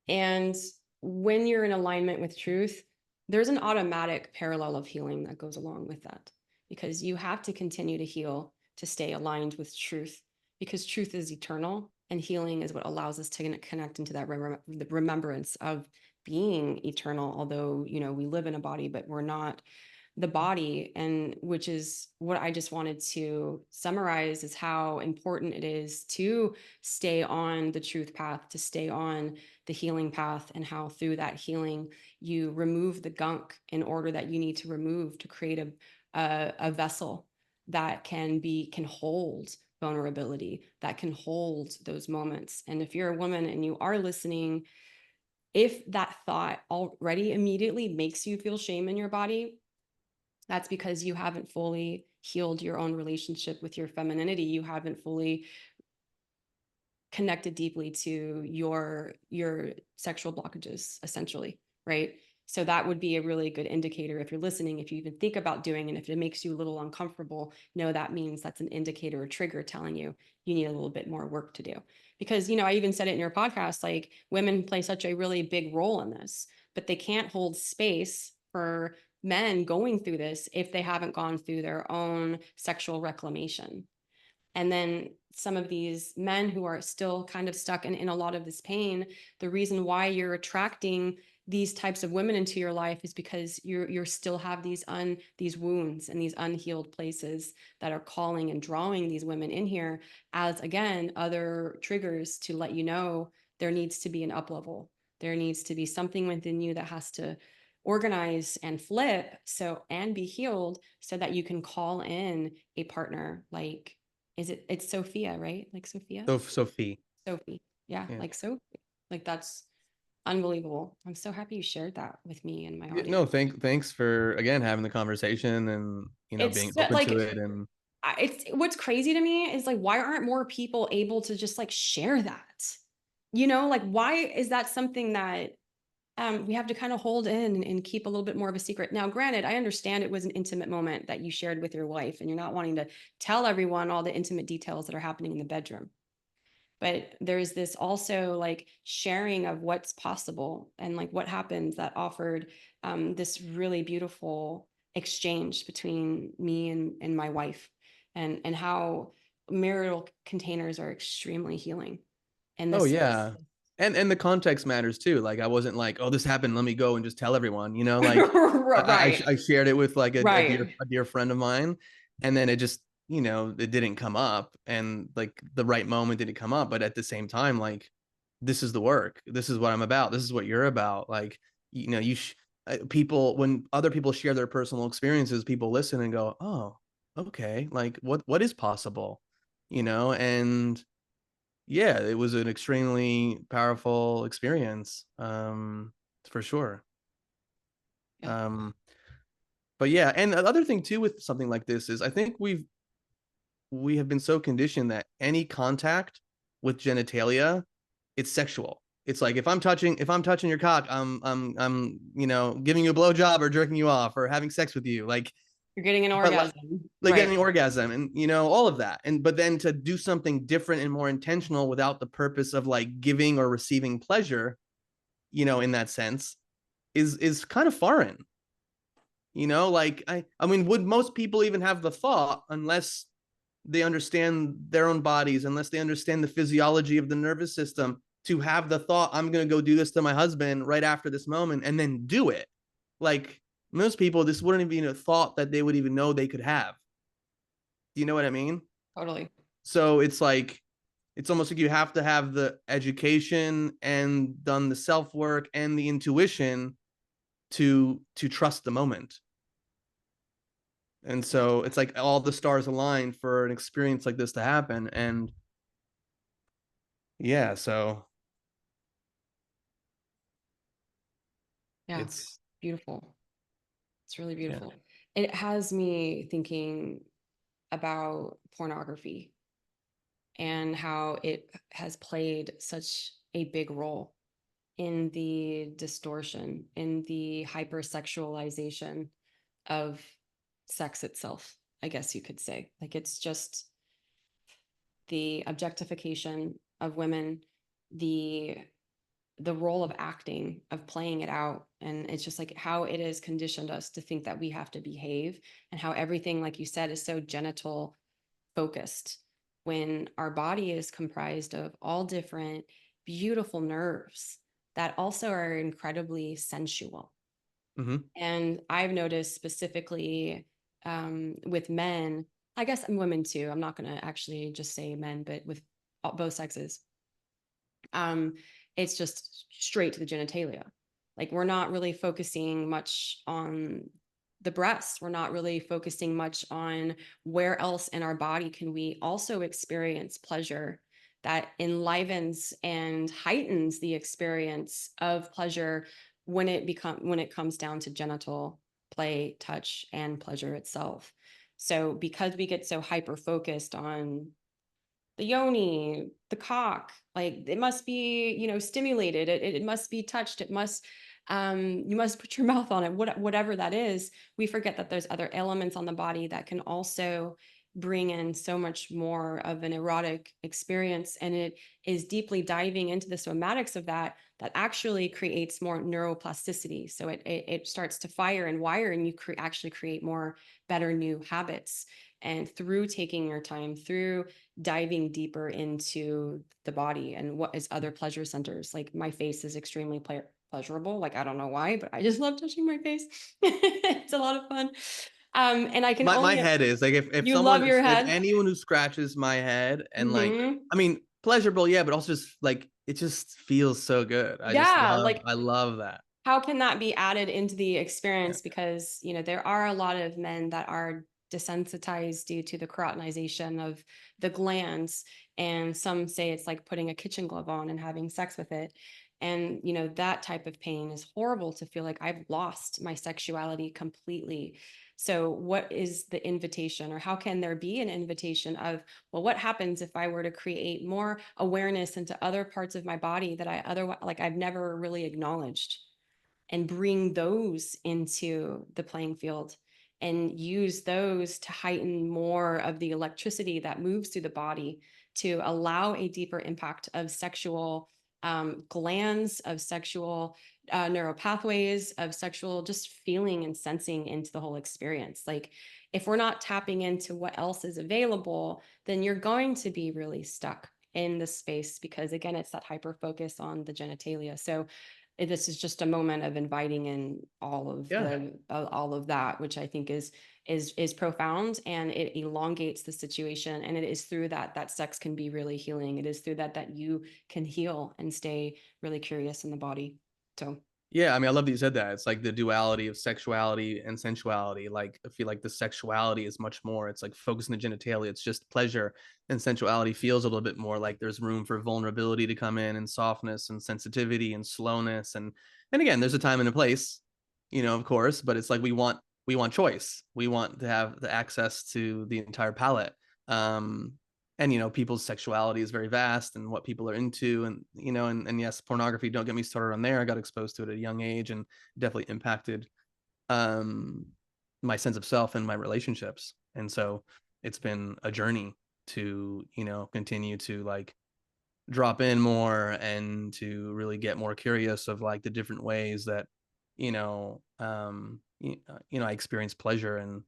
And when you're in alignment with truth, there's an automatic parallel of healing that goes along with that, because you have to continue to heal to stay aligned with truth, because truth is eternal and healing is what allows us to connect into that the remembrance of being eternal. Although, we live in a body, but we're not the body. And which is what I just wanted to summarize, is how important it is to stay on the truth path, to stay on the healing path, and how through that healing you remove the gunk in order that you need to remove to create a vessel that can hold vulnerability, that can hold those moments. And if you're a woman and you are listening, if that thought already immediately makes you feel shame in your body, that's because you haven't fully healed your own relationship with your femininity. You haven't fully connected deeply to your sexual blockages, essentially, right? So that would be a really good indicator if you're listening, if you even think about doing, and if it makes you a little uncomfortable, no, that means that's an indicator or trigger telling you you need a little bit more work to do. Because, I even said it in your podcast, like women play such a really big role in this, but they can't hold space for men going through this if they haven't gone through their own sexual reclamation. And then some of these men who are still kind of stuck in a lot of this pain, the reason why you're attracting these types of women into your life is because you're still have these wounds and these unhealed places that are calling and drawing these women in here as, again, other triggers to let you know there needs to be an up level. There needs to be something within you that has to organize and flip and be healed so that you can call in a partner like, it's Sophia, right? Like Sophia? Sophie. Sophie. Yeah, Yeah. like Sophie. Like that's unbelievable. I'm so happy you shared that with me and my Yeah, audience. no, thanks for again having the conversation and being It's open to like it. And it's what's crazy to me is like, why aren't more people able to just like share that? Like why is that something that we have to kind of hold in and keep a little bit more of a secret? Now, granted, I understand it was an intimate moment that you shared with your wife, and you're not wanting to tell everyone all the intimate details that are happening in the bedroom. But there's this also like sharing of what's possible and like what happens that offered this really beautiful exchange between me and my wife, and how marital containers are extremely healing. And oh this yeah, and the context matters too. Like I wasn't like, oh, this happened, let me go and just tell everyone. Like right, I shared it with like right. a dear friend of mine, and then it just it didn't come up, and like the right moment didn't come up. But at the same time, like this is the work. This is what I'm about. This is what you're about. Like people, when other people share their personal experiences, people listen and go, oh, okay, like what is possible, and yeah, it was an extremely powerful experience, for sure. Yeah, Um, but yeah, and the other thing too with something like this is I think we have been so conditioned that any contact with genitalia, it's sexual. It's like if I'm touching your cock, I'm giving you a blowjob or jerking you off or having sex with you. Like, you're getting an but orgasm, like right? getting an orgasm and all of that. And but then to do something different and more intentional without the purpose of like giving or receiving pleasure, in that sense, is kind of foreign. Like I mean, would most people even have the thought unless they understand their own bodies, unless they understand the physiology of the nervous system, to have the thought, I'm going to go do this to my husband right after this moment and then do it? Like most people, this wouldn't even be a thought that they would even know they could have. Do you know what I mean? Totally. So it's like, it's almost like you have to have the education and done the self work and the intuition to trust the moment. And so it's like all the stars align for an experience like this to happen. And yeah, so Yeah, it's beautiful. It's really yeah. beautiful. It has me thinking about pornography and how it has played such a big role in the distortion, in the hypersexualization of sex itself, I guess you could say. Like it's just the objectification of women, the role of acting, of playing it out. And it's just like how it has conditioned us to think that we have to behave, and how everything, like you said, is so genital focused, when our body is comprised of all different beautiful nerves that also are incredibly sensual. Mm-hmm. And I've noticed specifically with men, I guess, and women too, I'm not going to actually just say men, but with both sexes, um, it's just straight to the genitalia. Like we're not really focusing much on the breasts. We're not really focusing much on where else in our body can we also experience pleasure that enlivens and heightens the experience of pleasure when it comes down to genital play, touch, and pleasure itself. So because we get so hyper focused on the yoni, the cock, like it must be, stimulated. It must be touched. It must, you must put your mouth on it, whatever that is. We forget that there's other elements on the body that can also bring in so much more of an erotic experience. And it is deeply diving into the somatics of that actually creates more neuroplasticity. So it starts to fire and wire, and you actually create more better new habits. And through taking your time, through diving deeper into the body and what is other pleasure centers, like my face is extremely pleasurable. Like I don't know why, but I just love touching my face. It's a lot of fun. And I can My only head is like, if you love someone, your if head. anyone who scratches my head, and like, Hmm. I mean, pleasurable, yeah, but also just like it just feels so good. Yeah, like I love that. how can that be added into the experience? Because, there are a lot of men that are desensitized due to the keratinization of the glands. And some say it's like putting a kitchen glove on and having sex with it. And, that type of pain is horrible to feel like I've lost my sexuality completely. So, what is the invitation, or how can there be an invitation of, well, what happens if I were to create more awareness into other parts of my body that I otherwise, like, I've never really acknowledged? And bring those into the playing field and use those to heighten more of the electricity that moves through the body to allow a deeper impact of sexual glands, of sexual neural pathways, of sexual just feeling and sensing into the whole experience. Like if we're not tapping into what else is available, then you're going to be really stuck in the space, because again, it's that hyper focus on the genitalia. So this is just a moment of inviting in all of Yeah. all of that, which I think is profound, and it elongates the situation. And it is through that sex can be really healing. It is through that you can heal and stay really curious in the body. So Yeah, I mean, I love that you said that. It's like the duality of sexuality and sensuality. Like, I feel like the sexuality is much more, it's like focusing the genitalia, it's just pleasure. And sensuality feels a little bit more like there's room for vulnerability to come in, and softness and sensitivity and slowness. And again, there's a time and a place, of course, but it's like we want choice. We want to have the access to the entire palette. Um, and people's sexuality is very vast, and what people are into, and and yes, pornography, don't get me started on there. I got exposed to it at a young age, and definitely impacted um my sense of self and my relationships. And so it's been a journey to continue to like drop in more, and to really get more curious of like the different ways that I experience pleasure. And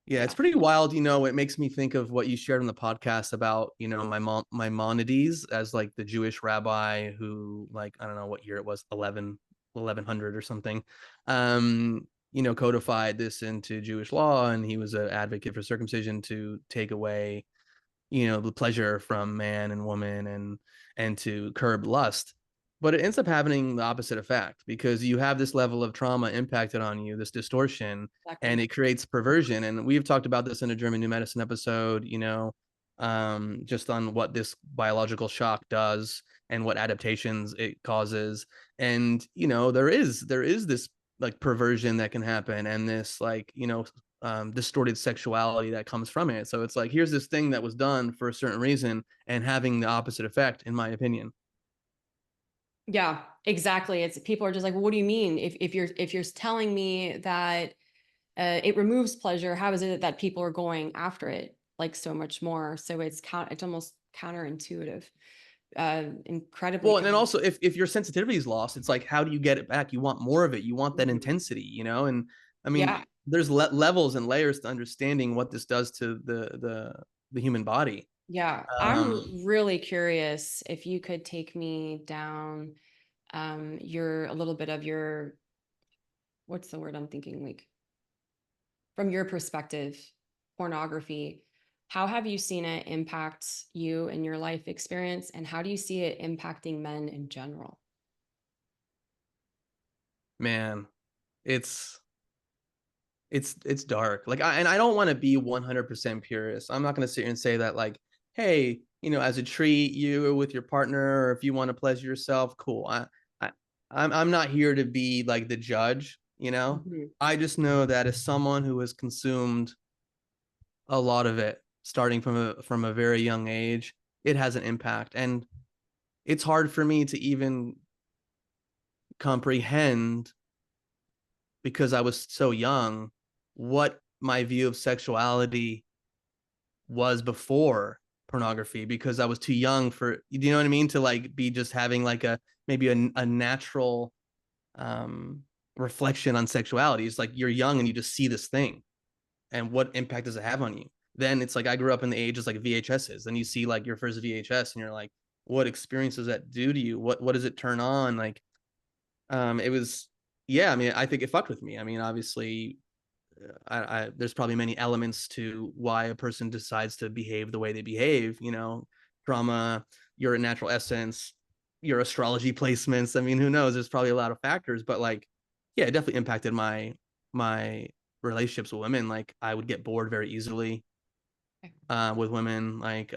yeah, it's yeah, pretty wild. It makes me think of what you shared on the podcast about, Maimonides, as like the Jewish rabbi who, like, I don't know what year it was, 1100 or something, codified this into Jewish law. And he was an advocate for circumcision to take away, the pleasure from man and woman, and to curb lust. But it ends up having the opposite effect, because you have this level of trauma impacted on you, this distortion, and exactly. it creates perversion. And we've talked about this in a German New Medicine episode, just on what this biological shock does and what adaptations it causes. And there is this like perversion that can happen, and this like distorted sexuality that comes from it. So it's like, here's this thing that was done for a certain reason, and having the opposite effect, in my opinion. Yeah, exactly. It's people are just like, well, what do you mean? If you're telling me that it removes pleasure, how is it that people are going after it like so much more? So it's almost counterintuitive, incredibly Well, and then counter. also, if your sensitivity is lost, it's like, how do you get it back? You want more of it. You want that Mhm. intensity, and I Yeah, mean, there's levels and layers to understanding what this does to the human body. yeah. Um, I'm really curious if you could take me down your a little bit of your, what's the word I'm thinking, like from your perspective, pornography. How have you seen it impact you in your life experience, and how do you see it impacting men in general? man, it's it's dark. Like, I don't want to be 100% purist. I'm not going to sit here and say that, like, hey, as a treat, you with your partner, or if you want to pleasure yourself, cool. I I'm not here to be like the judge. Mhm. I just know that as someone who has consumed a lot of it, starting from a very young age, it has an impact. And it's hard for me to even comprehend, because I was so young, what my view of sexuality was before pornography, because I was too young for, you know what I mean, to like be just having like maybe a natural reflection on sexuality. It's like you're young and you just see this thing, and what impact does it have on you? Then it's like I grew up in the ages like VHSs. Then you see like your first VHS and you're like, what experience does that do to you? What does it turn on? Like, it was, yeah, I mean, I think it fucked with me. I mean, obviously, there's probably many elements to why a person decides to behave the way they behave, you know, trauma, your natural essence, your astrology placements. I mean, who knows? There's probably a lot of factors, but like, yeah, it definitely impacted my relationships with women. Like I would get bored very easily with women. Like,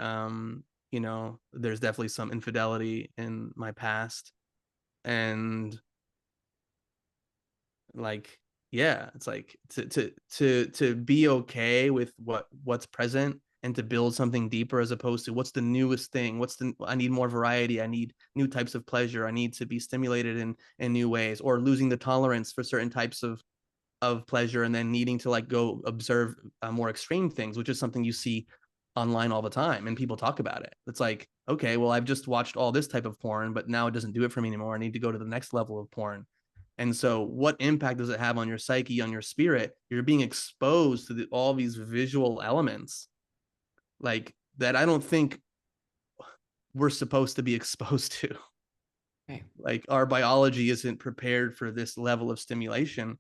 you know, there's definitely some infidelity in my past. And like, yeah, it's like to be okay with what's present, and to build something deeper, as opposed to what's the newest thing, I need more variety, I need new types of pleasure, I need to be stimulated in new ways, or losing the tolerance for certain types of pleasure, and then needing to like go observe more extreme things, which is something you see online all the time and people talk about it. It's like, okay, well, I've just watched all this type of porn, but now it doesn't do it for me anymore, I need to go to the next level of porn. And so what impact does it have on your psyche, on your spirit? You're being exposed to all these visual elements like that I don't think we're supposed to be exposed to. Right. Like our biology isn't prepared for this level of stimulation.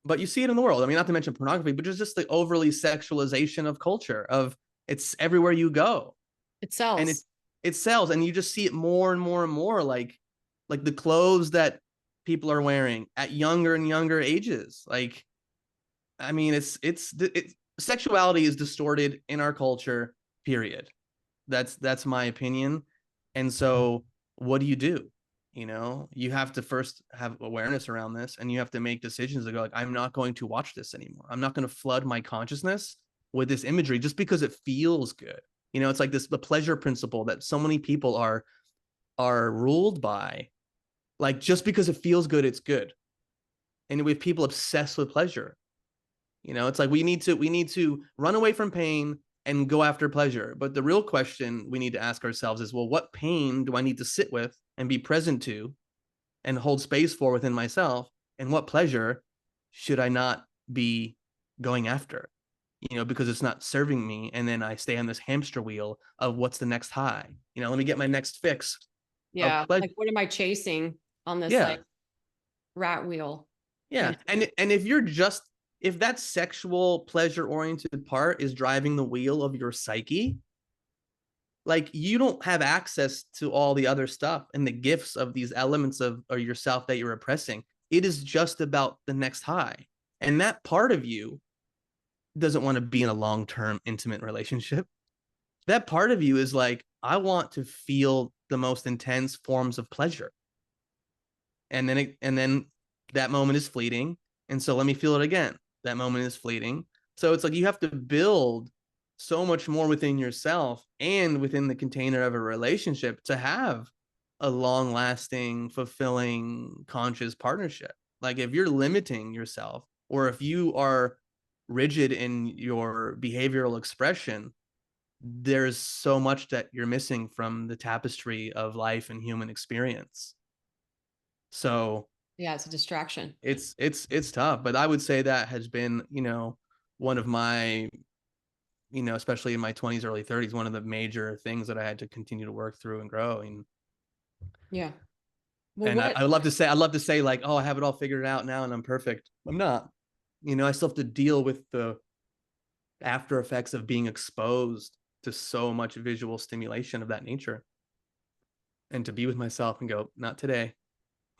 But you see it in the world. I mean, not to mention pornography, but just the overly sexualization of culture, of it's everywhere you go. It And sells. it sells, and you just see it more and more and more, like the clothes that people are wearing at younger and younger ages. Like, I mean, sexuality is distorted in our culture, period. That's my opinion. And so what do? You know, you have to first have awareness around this, and you have to make decisions to go like, I'm not going to watch this anymore. I'm not going to flood my consciousness with this imagery just because it feels good. You know, it's like the pleasure principle that so many people are ruled by. Like, just because it feels good, it's good. And we have people obsessed with pleasure. You know, it's like we need to run away from pain and go after pleasure. But the real question we need to ask ourselves is, well, what pain do I need to sit with and be present to and hold space for within myself? And what pleasure should I not be going after? You know, because it's not serving me. And then I stay on this hamster wheel of what's the next high? You know, let me get my next fix of Yeah. pleasure. Like, what am I chasing on this Yeah. like rat wheel? Yeah. Kind of. And if that sexual pleasure oriented part is driving the wheel of your psyche, like you don't have access to all the other stuff and the gifts of these elements of or yourself that you're repressing. It is just about the next high. And that part of you doesn't want to be in a long-term intimate relationship. That part of you is like, I want to feel the most intense forms of pleasure. And then that moment is fleeting. And so let me feel it again. That moment is fleeting. So it's like you have to build so much more within yourself and within the container of a relationship to have a long lasting, fulfilling, conscious partnership. Like if you're limiting yourself, or if you are rigid in your behavioral expression, there's so much that you're missing from the tapestry of life and human experience. So Yeah, it's a distraction. it's tough, but I would say that has been, you know, one of my, you know, especially in my 20s, early 30s, one of the major things that I had to continue to work through and grow. Yeah. Well, And what? I'd love to say like, oh, I have it all figured out now and I'm perfect. I'm not. You know, I still have to deal with the after effects of being exposed to so much visual stimulation of that nature, and to be with myself and go, not today,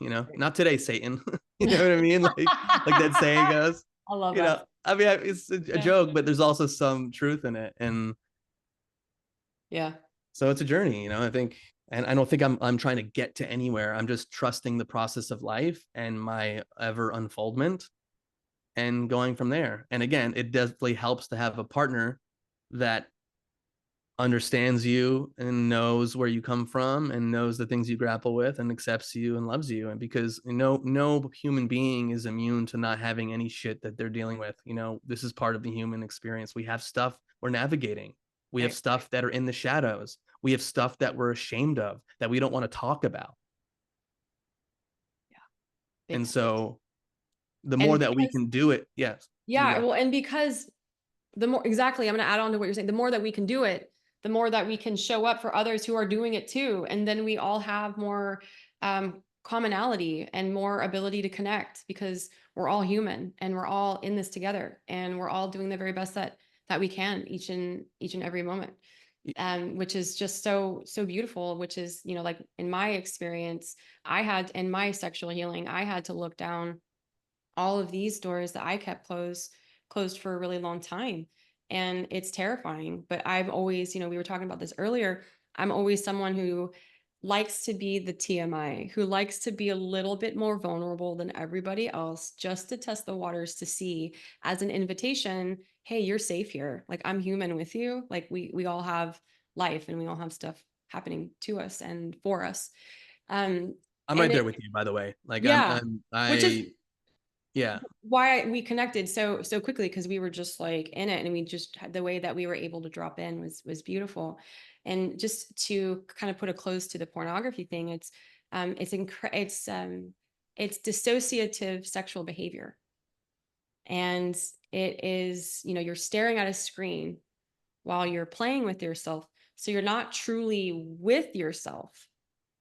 you know, not today, Satan. You know what I mean? Like that saying goes, I love you that. know, I mean, it's a Yeah. joke, but there's also some truth in it. And Yeah. so it's a journey, you know, I think, and I don't think I'm trying to get to anywhere. I'm just trusting the process of life and my ever unfoldment and going from there. And again, it definitely helps to have a partner that understands you and knows where you come from and knows the things you grapple with and accepts you and loves you. And because no human being is immune to not having any shit that they're dealing with. This is part of the human experience. We have stuff we're navigating. We have Right. stuff that are in the shadows. We have stuff that we're ashamed of, that we don't want to talk about. Yeah. Big And time. so the more And that we because, can do it, yes, you yeah, go. well, and because the more, exactly, I'm going to add on to what you're saying, the more that we can do it, the more that we can show up for others who are doing it too. And then we all have more commonality and more ability to connect, because we're all human and we're all in this together, and we're all doing the very best that we can each and every moment. Which is just so beautiful, which is, like in my experience, I had in my sexual healing, I had to look down all of these doors that I kept closed for a really long time. And it's terrifying. But I've always, we were talking about this earlier. I'm always someone who likes to be the TMI, who likes to be a little bit more vulnerable than everybody else, just to test the waters, to see as an invitation, hey, you're safe here. Like, I'm human with you. Like, we all have life, and we all have stuff happening to us and for us. Um, I'm and right there it, with you, by the way. Like yeah, which is yeah, why we connected so quickly, because we were just like in it, and we just had the way that we were able to drop in was beautiful. And just to kind of put a close to the pornography thing, it's dissociative sexual behavior. And it is, you're staring at a screen while you're playing with yourself, so you're not truly with yourself.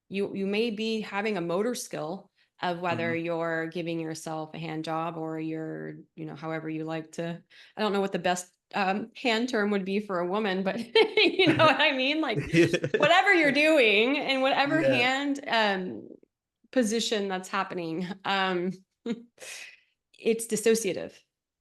You may be having a motor skill of whether mhm. you're giving yourself a hand job, or you're, however you like to, I don't know what the best hand term would be for a woman, but you know what I mean? Like, whatever you're doing and whatever Yeah, hand position that's happening, it's dissociative.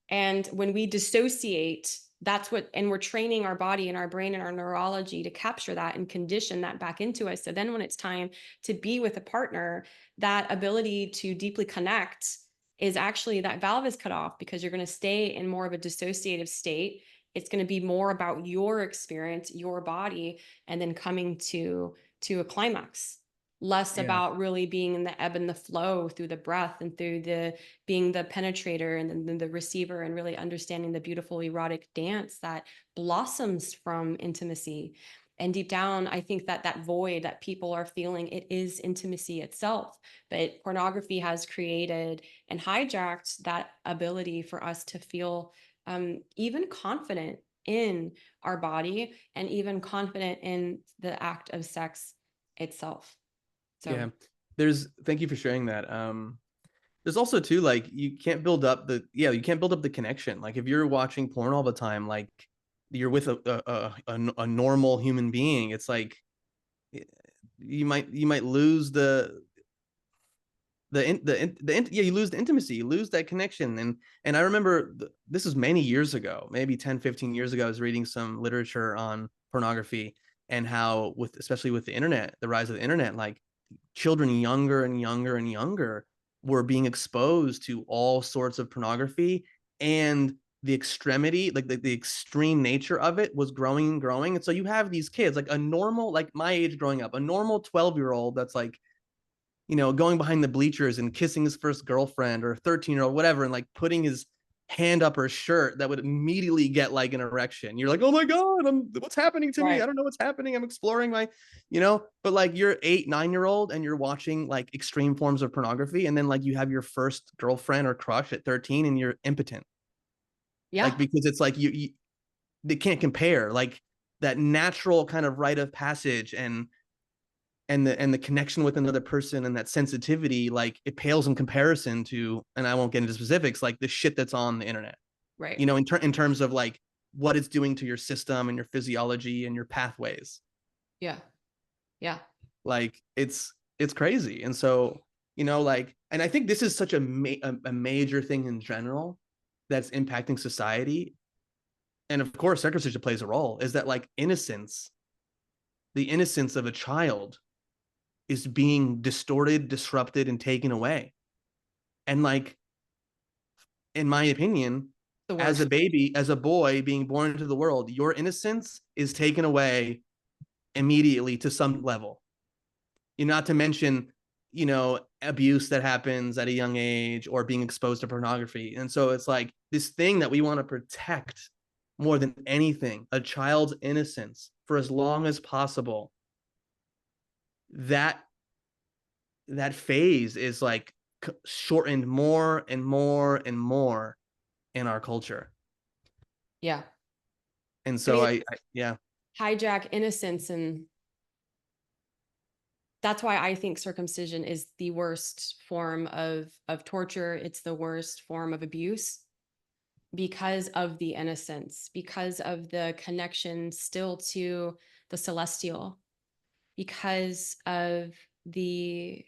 And when we dissociate, that's what, and we're training our body and our brain and our neurology to capture that and condition that back into us. So then when it's time to be with a partner, that ability to deeply connect is actually, that valve is cut off, because you're going to stay in more of a dissociative state. It's going to be more about your experience, your body, and then coming to a climax, less yeah, about really being in the ebb and the flow through the breath, and through the being the penetrator and then the receiver, and really understanding the beautiful erotic dance that blossoms from intimacy. And deep down, I think that that void that people are feeling, it is intimacy itself. But pornography has created and hijacked that ability for us to feel even confident in our body, and even confident in the act of sex itself. So yeah. Thank you for sharing that. There's also too, like, you can't build up the connection. Like, if you're watching porn all the time, like, you're with a normal human being, it's like you might lose you lose the intimacy, you lose that connection. And I remember this was many years ago, maybe 10-15 years ago. I was reading some literature on pornography, and how, especially with the internet, the rise of the internet, like, children younger and younger and younger were being exposed to all sorts of pornography. And the extremity, like the extreme nature of it, was growing and growing. And so you have these kids, like a normal, like my age growing up, a normal 12-year-old that's like, going behind the bleachers and kissing his first girlfriend, or 13-year-old, whatever, and like putting his hand up her shirt, that would immediately get like an erection. You're like, oh my God, what's happening to me? right. I don't know what's happening. I'm exploring but like, you're 8-9-year-old and you're watching like extreme forms of pornography. And then like you have your first girlfriend or crush at 13 and you're impotent. Like, Yeah. because it's like they can't compare, like, that natural kind of rite of passage, and the connection with another person, and that sensitivity, like, it pales in comparison to, and I won't get into specifics, like the shit that's on the internet, Right. in terms of like what it's doing to your system and your physiology and your pathways. Yeah. Yeah. Like, it's crazy. And so, like, and I think this is such a major thing in general that's impacting society. And of course, circumcision plays a role, is that, like, the innocence of a child is being distorted, disrupted, and taken away. And, like, in my opinion, The as a worst. baby, as a boy being born into the world, your innocence is taken away immediately to some level. Not to mention, abuse that happens at a young age or being exposed to pornography. And so it's like this thing that we want to protect more than anything, a child's innocence for as long as possible. That phase is like shortened more and more and more in our culture. Yeah. And so yeah. Hijack innocence, and that's why I think circumcision is the worst form of torture. It's the worst form of abuse because of the innocence, because of the connection still to the celestial, because of the,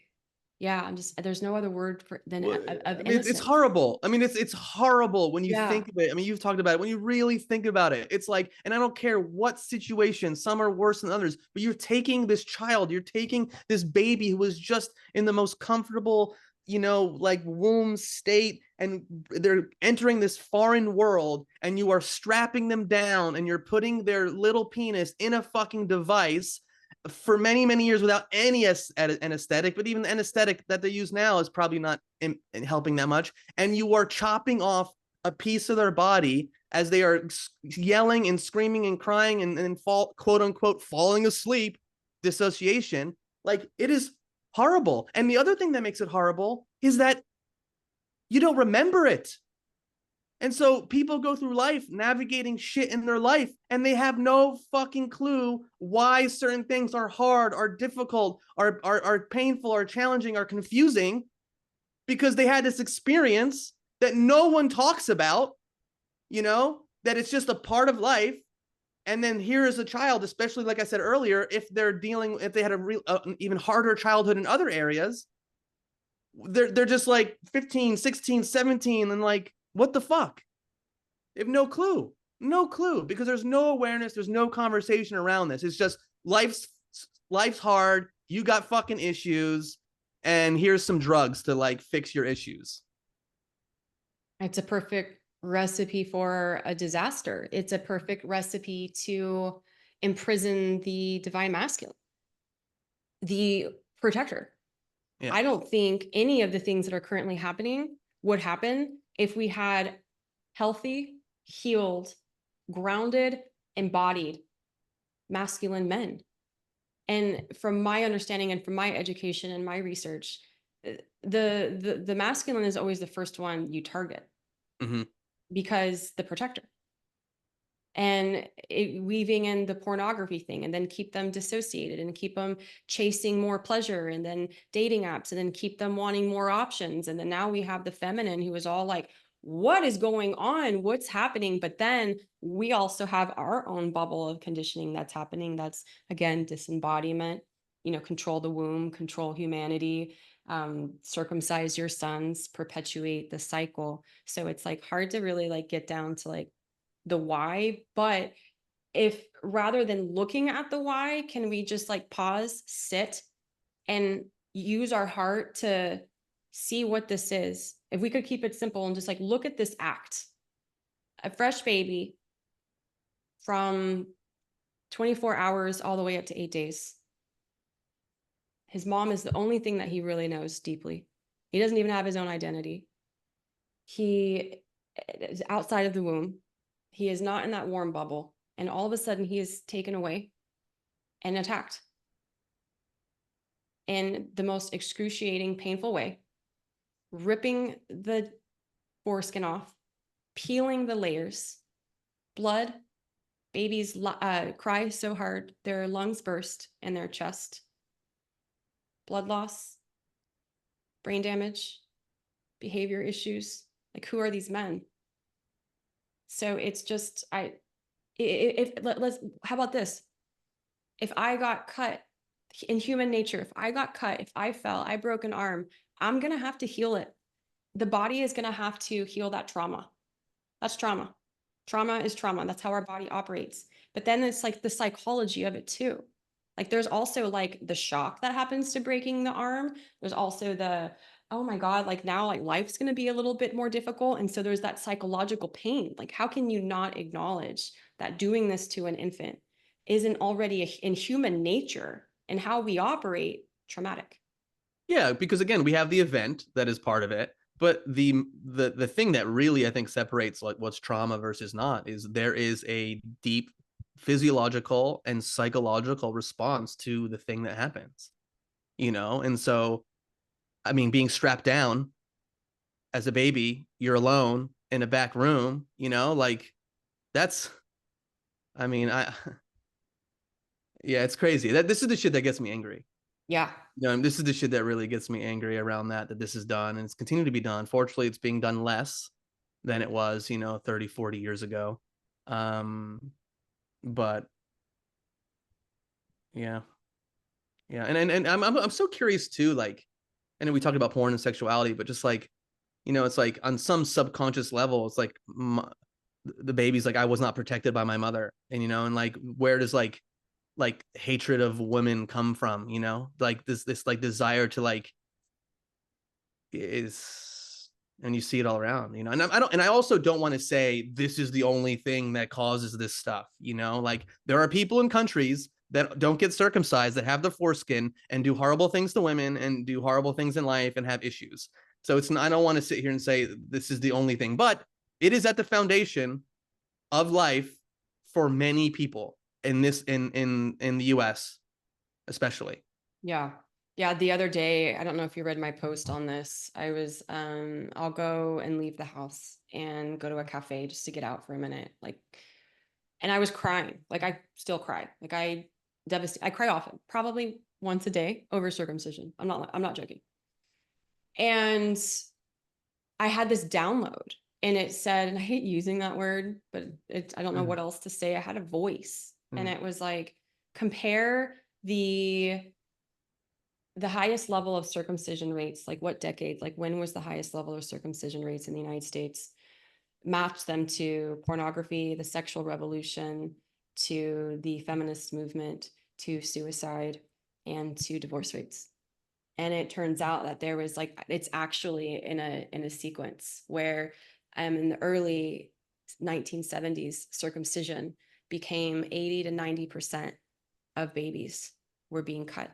yeah, there's no other word for than Well, of I mean, it's innocence. horrible. I mean, it's horrible when you Yeah. think of it. I mean, you've talked about it. When you really think about it, it's like, and I don't care what situation, some are worse than others, but you're taking this child, you're taking this baby who was just in the most comfortable, like womb state, and they're entering this foreign world, and you are strapping them down, and you're putting their little penis in a fucking device for many, many years without any anesthetic, but even the anesthetic that they use now is probably not helping that much. And you are chopping off a piece of their body as they are yelling and screaming and crying and fall, quote unquote, falling asleep, dissociation. Like, it is horrible. And the other thing that makes it horrible is that you don't remember it. And so people go through life navigating shit in their life, and they have no fucking clue why certain things are hard, are difficult, are painful, are challenging, are confusing, because they had this experience that no one talks about, that it's just a part of life. And then here is a child, especially like I said earlier, if they had a even harder childhood in other areas, they're just like 15, 16, 17, and like, what the fuck? They have no clue, because there's no awareness, there's no conversation around this. It's just life's hard. You got fucking issues, and here's some drugs to like fix your issues. It's a perfect recipe for a disaster. It's a perfect recipe to imprison the divine masculine, the protector. Yeah. I don't think any of the things that are currently happening would happen if we had healthy, healed, grounded, embodied masculine men. And from my understanding and from my education and my research, the masculine is always the first one you target. Mm-hmm. Because the protector. And weaving in the pornography thing, and then keep them dissociated and keep them chasing more pleasure, and then dating apps, and then keep them wanting more options. And then now we have the feminine who is all like, what is going on? What's happening? But then we also have our own bubble of conditioning that's happening. That's, again, disembodiment, control the womb, control humanity, circumcise your sons, perpetuate the cycle. So it's like hard to really like get down to like the why. But if rather than looking at the why, can we just like pause, sit, and use our heart to see what this is? If we could keep it simple and just like look at this act, a fresh baby from 24 hours all the way up to 8 days. His mom is the only thing that he really knows deeply. He doesn't even have his own identity. He is outside of the womb. He is not in that warm bubble. And all of a sudden he is taken away and attacked in the most excruciating, painful way, ripping the foreskin off, peeling the layers, blood. Babies cry so hard, their lungs burst in their chest. Blood loss, brain damage, behavior issues. Like, who are these men? So it's just, how about this? If I got cut in human nature, if I got cut, if I fell, I broke an arm, I'm going to have to heal it. The body is going to have to heal that trauma. That's trauma. Trauma is trauma. That's how our body operates. But then it's like the psychology of it too. Like there's also like the shock that happens to breaking the arm. There's also the, oh my God, like now like life's going to be a little bit more difficult. And so there's that psychological pain. Like how can you not acknowledge that doing this to an infant isn't already in human nature and how we operate traumatic? Yeah, because again, we have the event that is part of it, but the thing that really I think separates like what's trauma versus not is there is a deep physiological and psychological response to the thing that happens, you know? And so, I mean, being strapped down as a baby, you're alone in a back room, you know, like that's, I mean, I, yeah, it's crazy. That this is the shit that gets me angry. Yeah. You know, this is the shit that really gets me angry around that this is done and it's continued to be done. Fortunately, it's being done less than it was, you know, 30, 40 years ago. Um, but yeah, yeah. And I'm so curious too, like, I know we talked about porn and sexuality, but just like, you know, it's like on some subconscious level, it's like the baby's like, I was not protected by my mother. And, you know, and like, where does like hatred of women come from, you know, like this like desire to like is, and you see it all around, you know. And I don't, and I also don't want to say this is the only thing that causes this stuff, you know. Like there are people in countries that don't get circumcised that have the foreskin and do horrible things to women and do horrible things in life and have issues. So it's not, I don't want to sit here and say this is the only thing, but it is at the foundation of life for many people in this in the US especially. Yeah. Yeah, the other day, I don't know if you read my post on this. I was I'll go and leave the house and go to a cafe just to get out for a minute. Like and I was crying. Like I still cry. Like I cry often, probably once a day over circumcision. I'm not joking. And I had this download and it said, and I hate using that word, but I don't know what else to say. I had a voice and it was like, compare the highest level of circumcision rates, like what decade, like when was the highest level of circumcision rates in the United States? Match them to pornography, the sexual revolution, to the feminist movement, to suicide, and to divorce rates. And it turns out that there was like, it's actually in a sequence where in the early 1970s, circumcision became 80 to 90% of babies were being cut.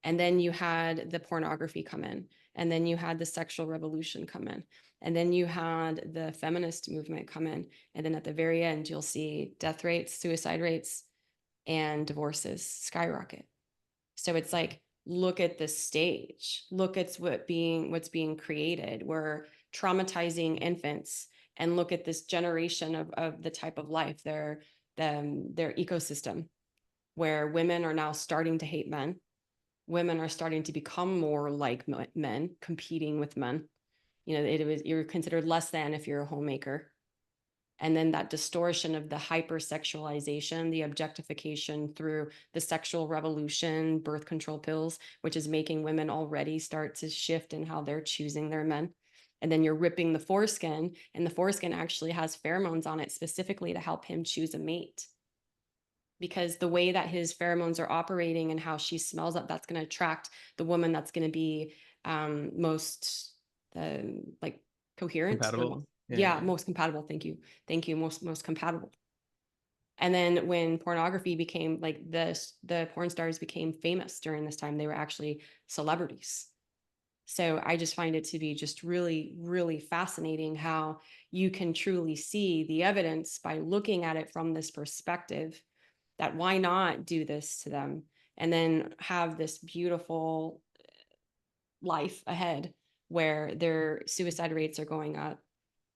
And then you had the pornography come in, and then you had the sexual revolution come in, and then you had the feminist movement come in, and then at the very end you'll see death rates, suicide rates, and divorces skyrocket. So it's like, look at this stage, look at what's being created. We're traumatizing infants, and look at this generation of the type of life, their ecosystem, where women are now starting to hate men. Women are starting to become more like men, competing with men. You know, you're considered less than if you're a homemaker. And then that distortion of the hypersexualization, the objectification through the sexual revolution, birth control pills, which is making women already start to shift in how they're choosing their men. And then you're ripping the foreskin, and the foreskin actually has pheromones on it specifically to help him choose a mate, because the way that his pheromones are operating and how she smells up, that's going to attract the woman that's going to be most like coherent. Compatible. Yeah, most compatible. Thank you. Most compatible. And then when pornography became like the porn stars became famous during this time, they were actually celebrities. So I just find it to be just really, really fascinating how you can truly see the evidence by looking at it from this perspective, that why not do this to them and then have this beautiful life ahead where their suicide rates are going up,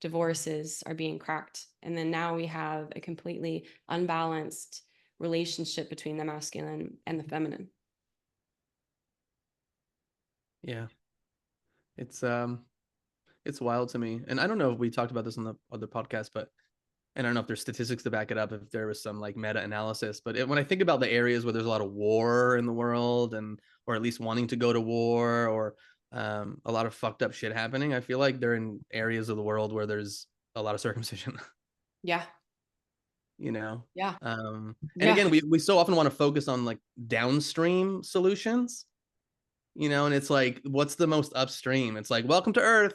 divorces are being cracked, and then now we have a completely unbalanced relationship between the masculine and the feminine. Yeah. It's wild to me. And I don't know if we talked about this on the other podcast, but and I don't know if there's statistics to back it up, if there was some like meta analysis, but when I think about the areas where there's a lot of war in the world and, or at least wanting to go to war or a lot of fucked up shit happening, I feel like they're in areas of the world where there's a lot of circumcision. Yeah. you know? Yeah. And Yeah. again, we so often want to focus on like downstream solutions, and it's like, what's the most upstream? It's like, welcome to Earth.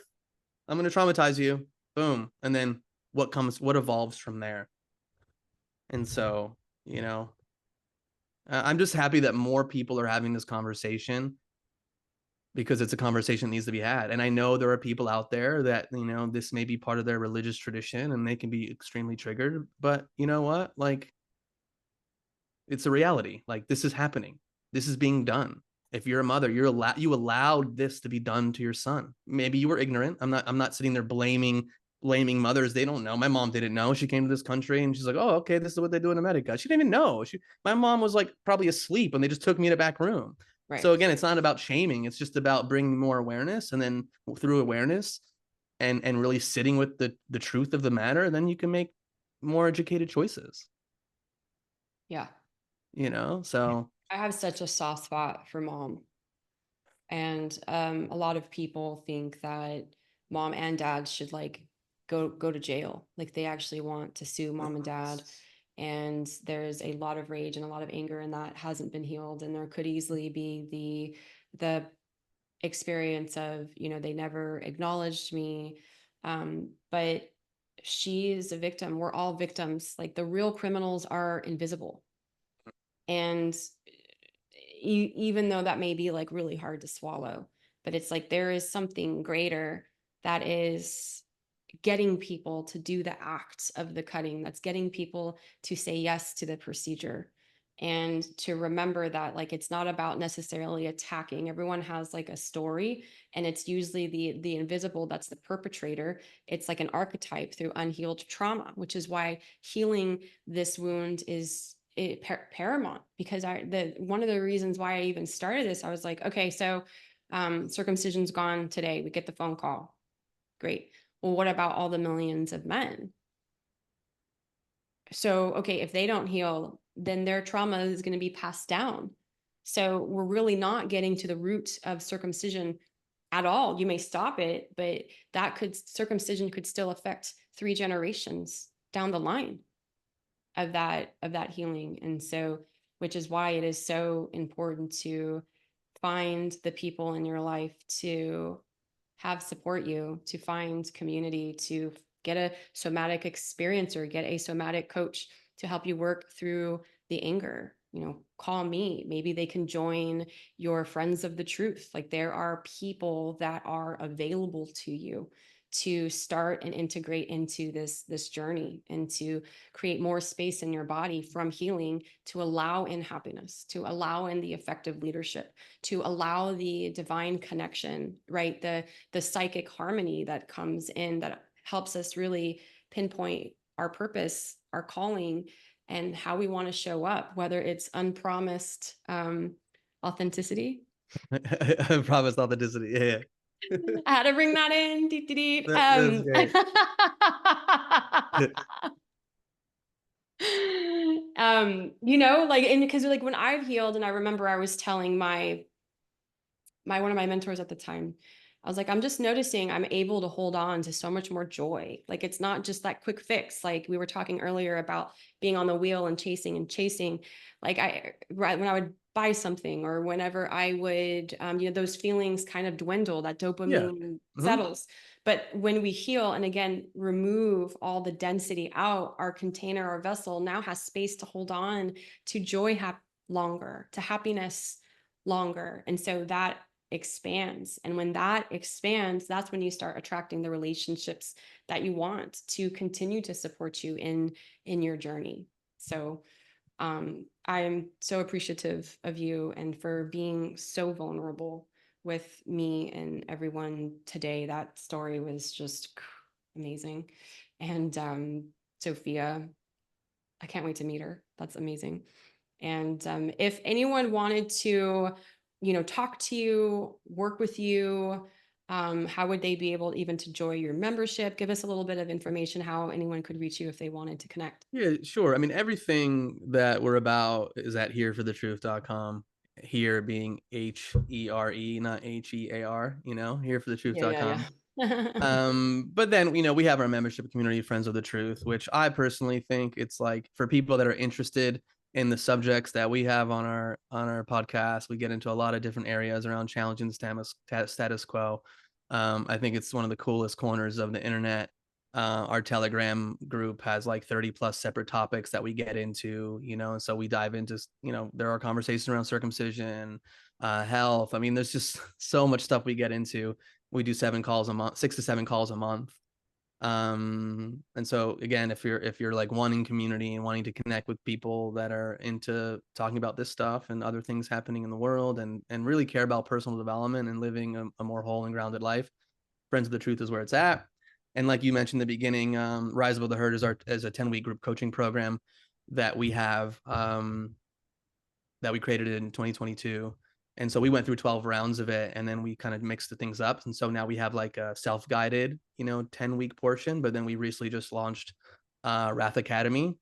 I'm going to traumatize you. Boom. And then what evolves from there? And so, you know, I'm just happy that more people are having this conversation, because it's a conversation that needs to be had. And I know there are people out there that, this may be part of their religious tradition and they can be extremely triggered, but you know what? Like, it's a reality. Like, this is happening. This is being done. If you're a mother, you allowed this to be done to your son. Maybe you were ignorant. I'm not sitting there blaming mothers. They don't know. My mom didn't know. She came to this country and she's like, "Oh, okay, this is what they do in America." She didn't even know. My mom was like probably asleep and they just took me in a back room. Right. So again, it's not about shaming. It's just about bringing more awareness, and then through awareness and really sitting with the truth of the matter, then you can make more educated choices. Yeah. So I have such a soft spot for mom. And a lot of people think that mom and dad should like go to jail. Like they actually want to sue mom and dad. And there's a lot of rage and a lot of anger, and that hasn't been healed. And there could easily be the experience of, they never acknowledged me. But she's a victim. We're all victims. Like the real criminals are invisible. And even though that may be like really hard to swallow, but it's like there is something greater that is getting people to do the act of the cutting, that's getting people to say yes to the procedure, and to remember that like it's not about necessarily attacking. Everyone has like a story, and it's usually the invisible that's the perpetrator. It's like an archetype through unhealed trauma, which is why healing this wound is paramount. Because one of the reasons why I even started this, I was like, okay, so circumcision's gone today, we get the phone call, great. Well, what about all the millions of men? So, okay, if they don't heal, then their trauma is going to be passed down. So we're really not getting to the root of circumcision at all. You may stop it, but circumcision could still affect 3 generations down the line of that healing. And so, which is why it is so important to find the people in your life to have support you, to find community, to get a somatic experiencer, get a somatic coach to help you work through the anger. Call me. Maybe they can join your friends of the truth. Like there are people that are available to you to start and integrate into this journey, and to create more space in your body from healing, to allow in happiness, to allow in the effective leadership, to allow the divine connection, right? The psychic harmony that comes in, that helps us really pinpoint our purpose, our calling, and how we want to show up, whether it's unpromised authenticity. I promised authenticity. Yeah, I had to bring that in. that's great. Like, and because like when I've healed, and I remember I was telling one of my mentors at the time, I was like, I'm just noticing I'm able to hold on to so much more joy. Like it's not just that quick fix. Like we were talking earlier about being on the wheel and chasing and chasing. Like when I would buy something, or whenever I would, those feelings kind of dwindle, that Yeah. dopamine Mhm. settles. But when we heal and again remove all the density out, our container, our vessel now has space to hold on to joy longer, to happiness longer. And so that expands. And when that expands, that's when you start attracting the relationships that you want to continue to support you in your journey. So I'm so appreciative of you, and for being so vulnerable with me and everyone today. That story was just amazing. And Sophia, I can't wait to meet her. That's amazing. And if anyone wanted to, talk to you, work with you, how would they be able even to join your membership? Give us a little bit of information how anyone could reach you if they wanted to connect. Yeah, sure. I mean, everything that we're about is at hereforthetruth.com. Here being HERE, not HEAR, Yeah, yeah, yeah. hereforthetruth.com. But then, we have our membership community, Friends of the Truth, which I personally think it's like for people that are interested in the subjects that we have on our podcast. We get into a lot of different areas around challenging the status quo. I think it's one of the coolest corners of the internet. Our Telegram group has like 30 plus separate topics that we get into, and so we dive into, there are conversations around circumcision, health. I mean, there's just so much stuff we get into. We do 7 calls a month, 6 to 7 calls a month. And so again, if you're like wanting community and wanting to connect with people that are into talking about this stuff and other things happening in the world, and really care about personal development and living a more whole and grounded life, Friends of the Truth is where it's at. And like you mentioned in the beginning, Rise Above the Herd is a 10-week group coaching program that we have, that we created in 2022. And so we went through 12 rounds of it, and then we kind of mixed the things up. And so now we have like a self-guided, 10-week portion, but then we recently just launched Wrath Academy,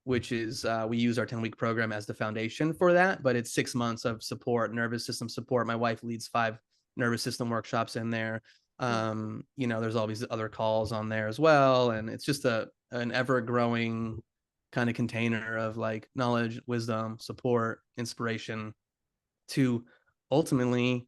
which is, we use our 10-week program as the foundation for that, but it's 6 months of support, nervous system support. My wife leads 5 nervous system workshops in there. There's all these other calls on there as well. And it's just an ever growing kind of container of like knowledge, wisdom, support, inspiration to ultimately,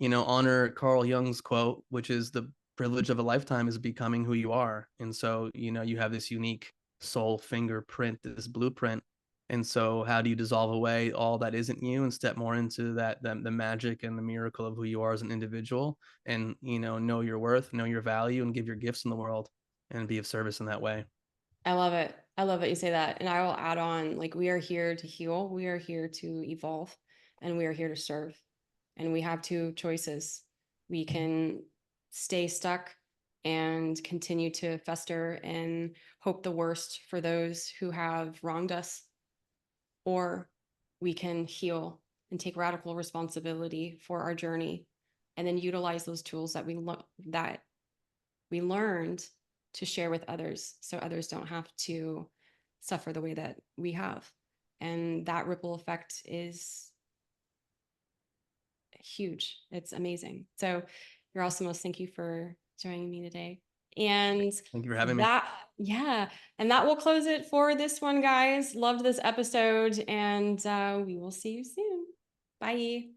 honor Carl Jung's quote, which is the privilege of a lifetime is becoming who you are. And so, you have this unique soul fingerprint, this blueprint. And so how do you dissolve away all that isn't you and step more into the magic and the miracle of who you are as an individual, and, know your worth, know your value, and give your gifts in the world and be of service in that way. I love it. I love that you say that. And I will add on, like, we are here to heal, we are here to evolve, and we are here to serve. And we have 2 choices. We can stay stuck and continue to fester and hope the worst for those who have wronged us, or we can heal and take radical responsibility for our journey, and then utilize those tools that we learned to share with others, so others don't have to suffer the way that we have. And that ripple effect is huge. It's amazing. So, Yerasimos, thank you for joining me today. And Thank you for having me. yeah, and that will close it for this one, guys. Loved this episode, and we will see you soon. Bye.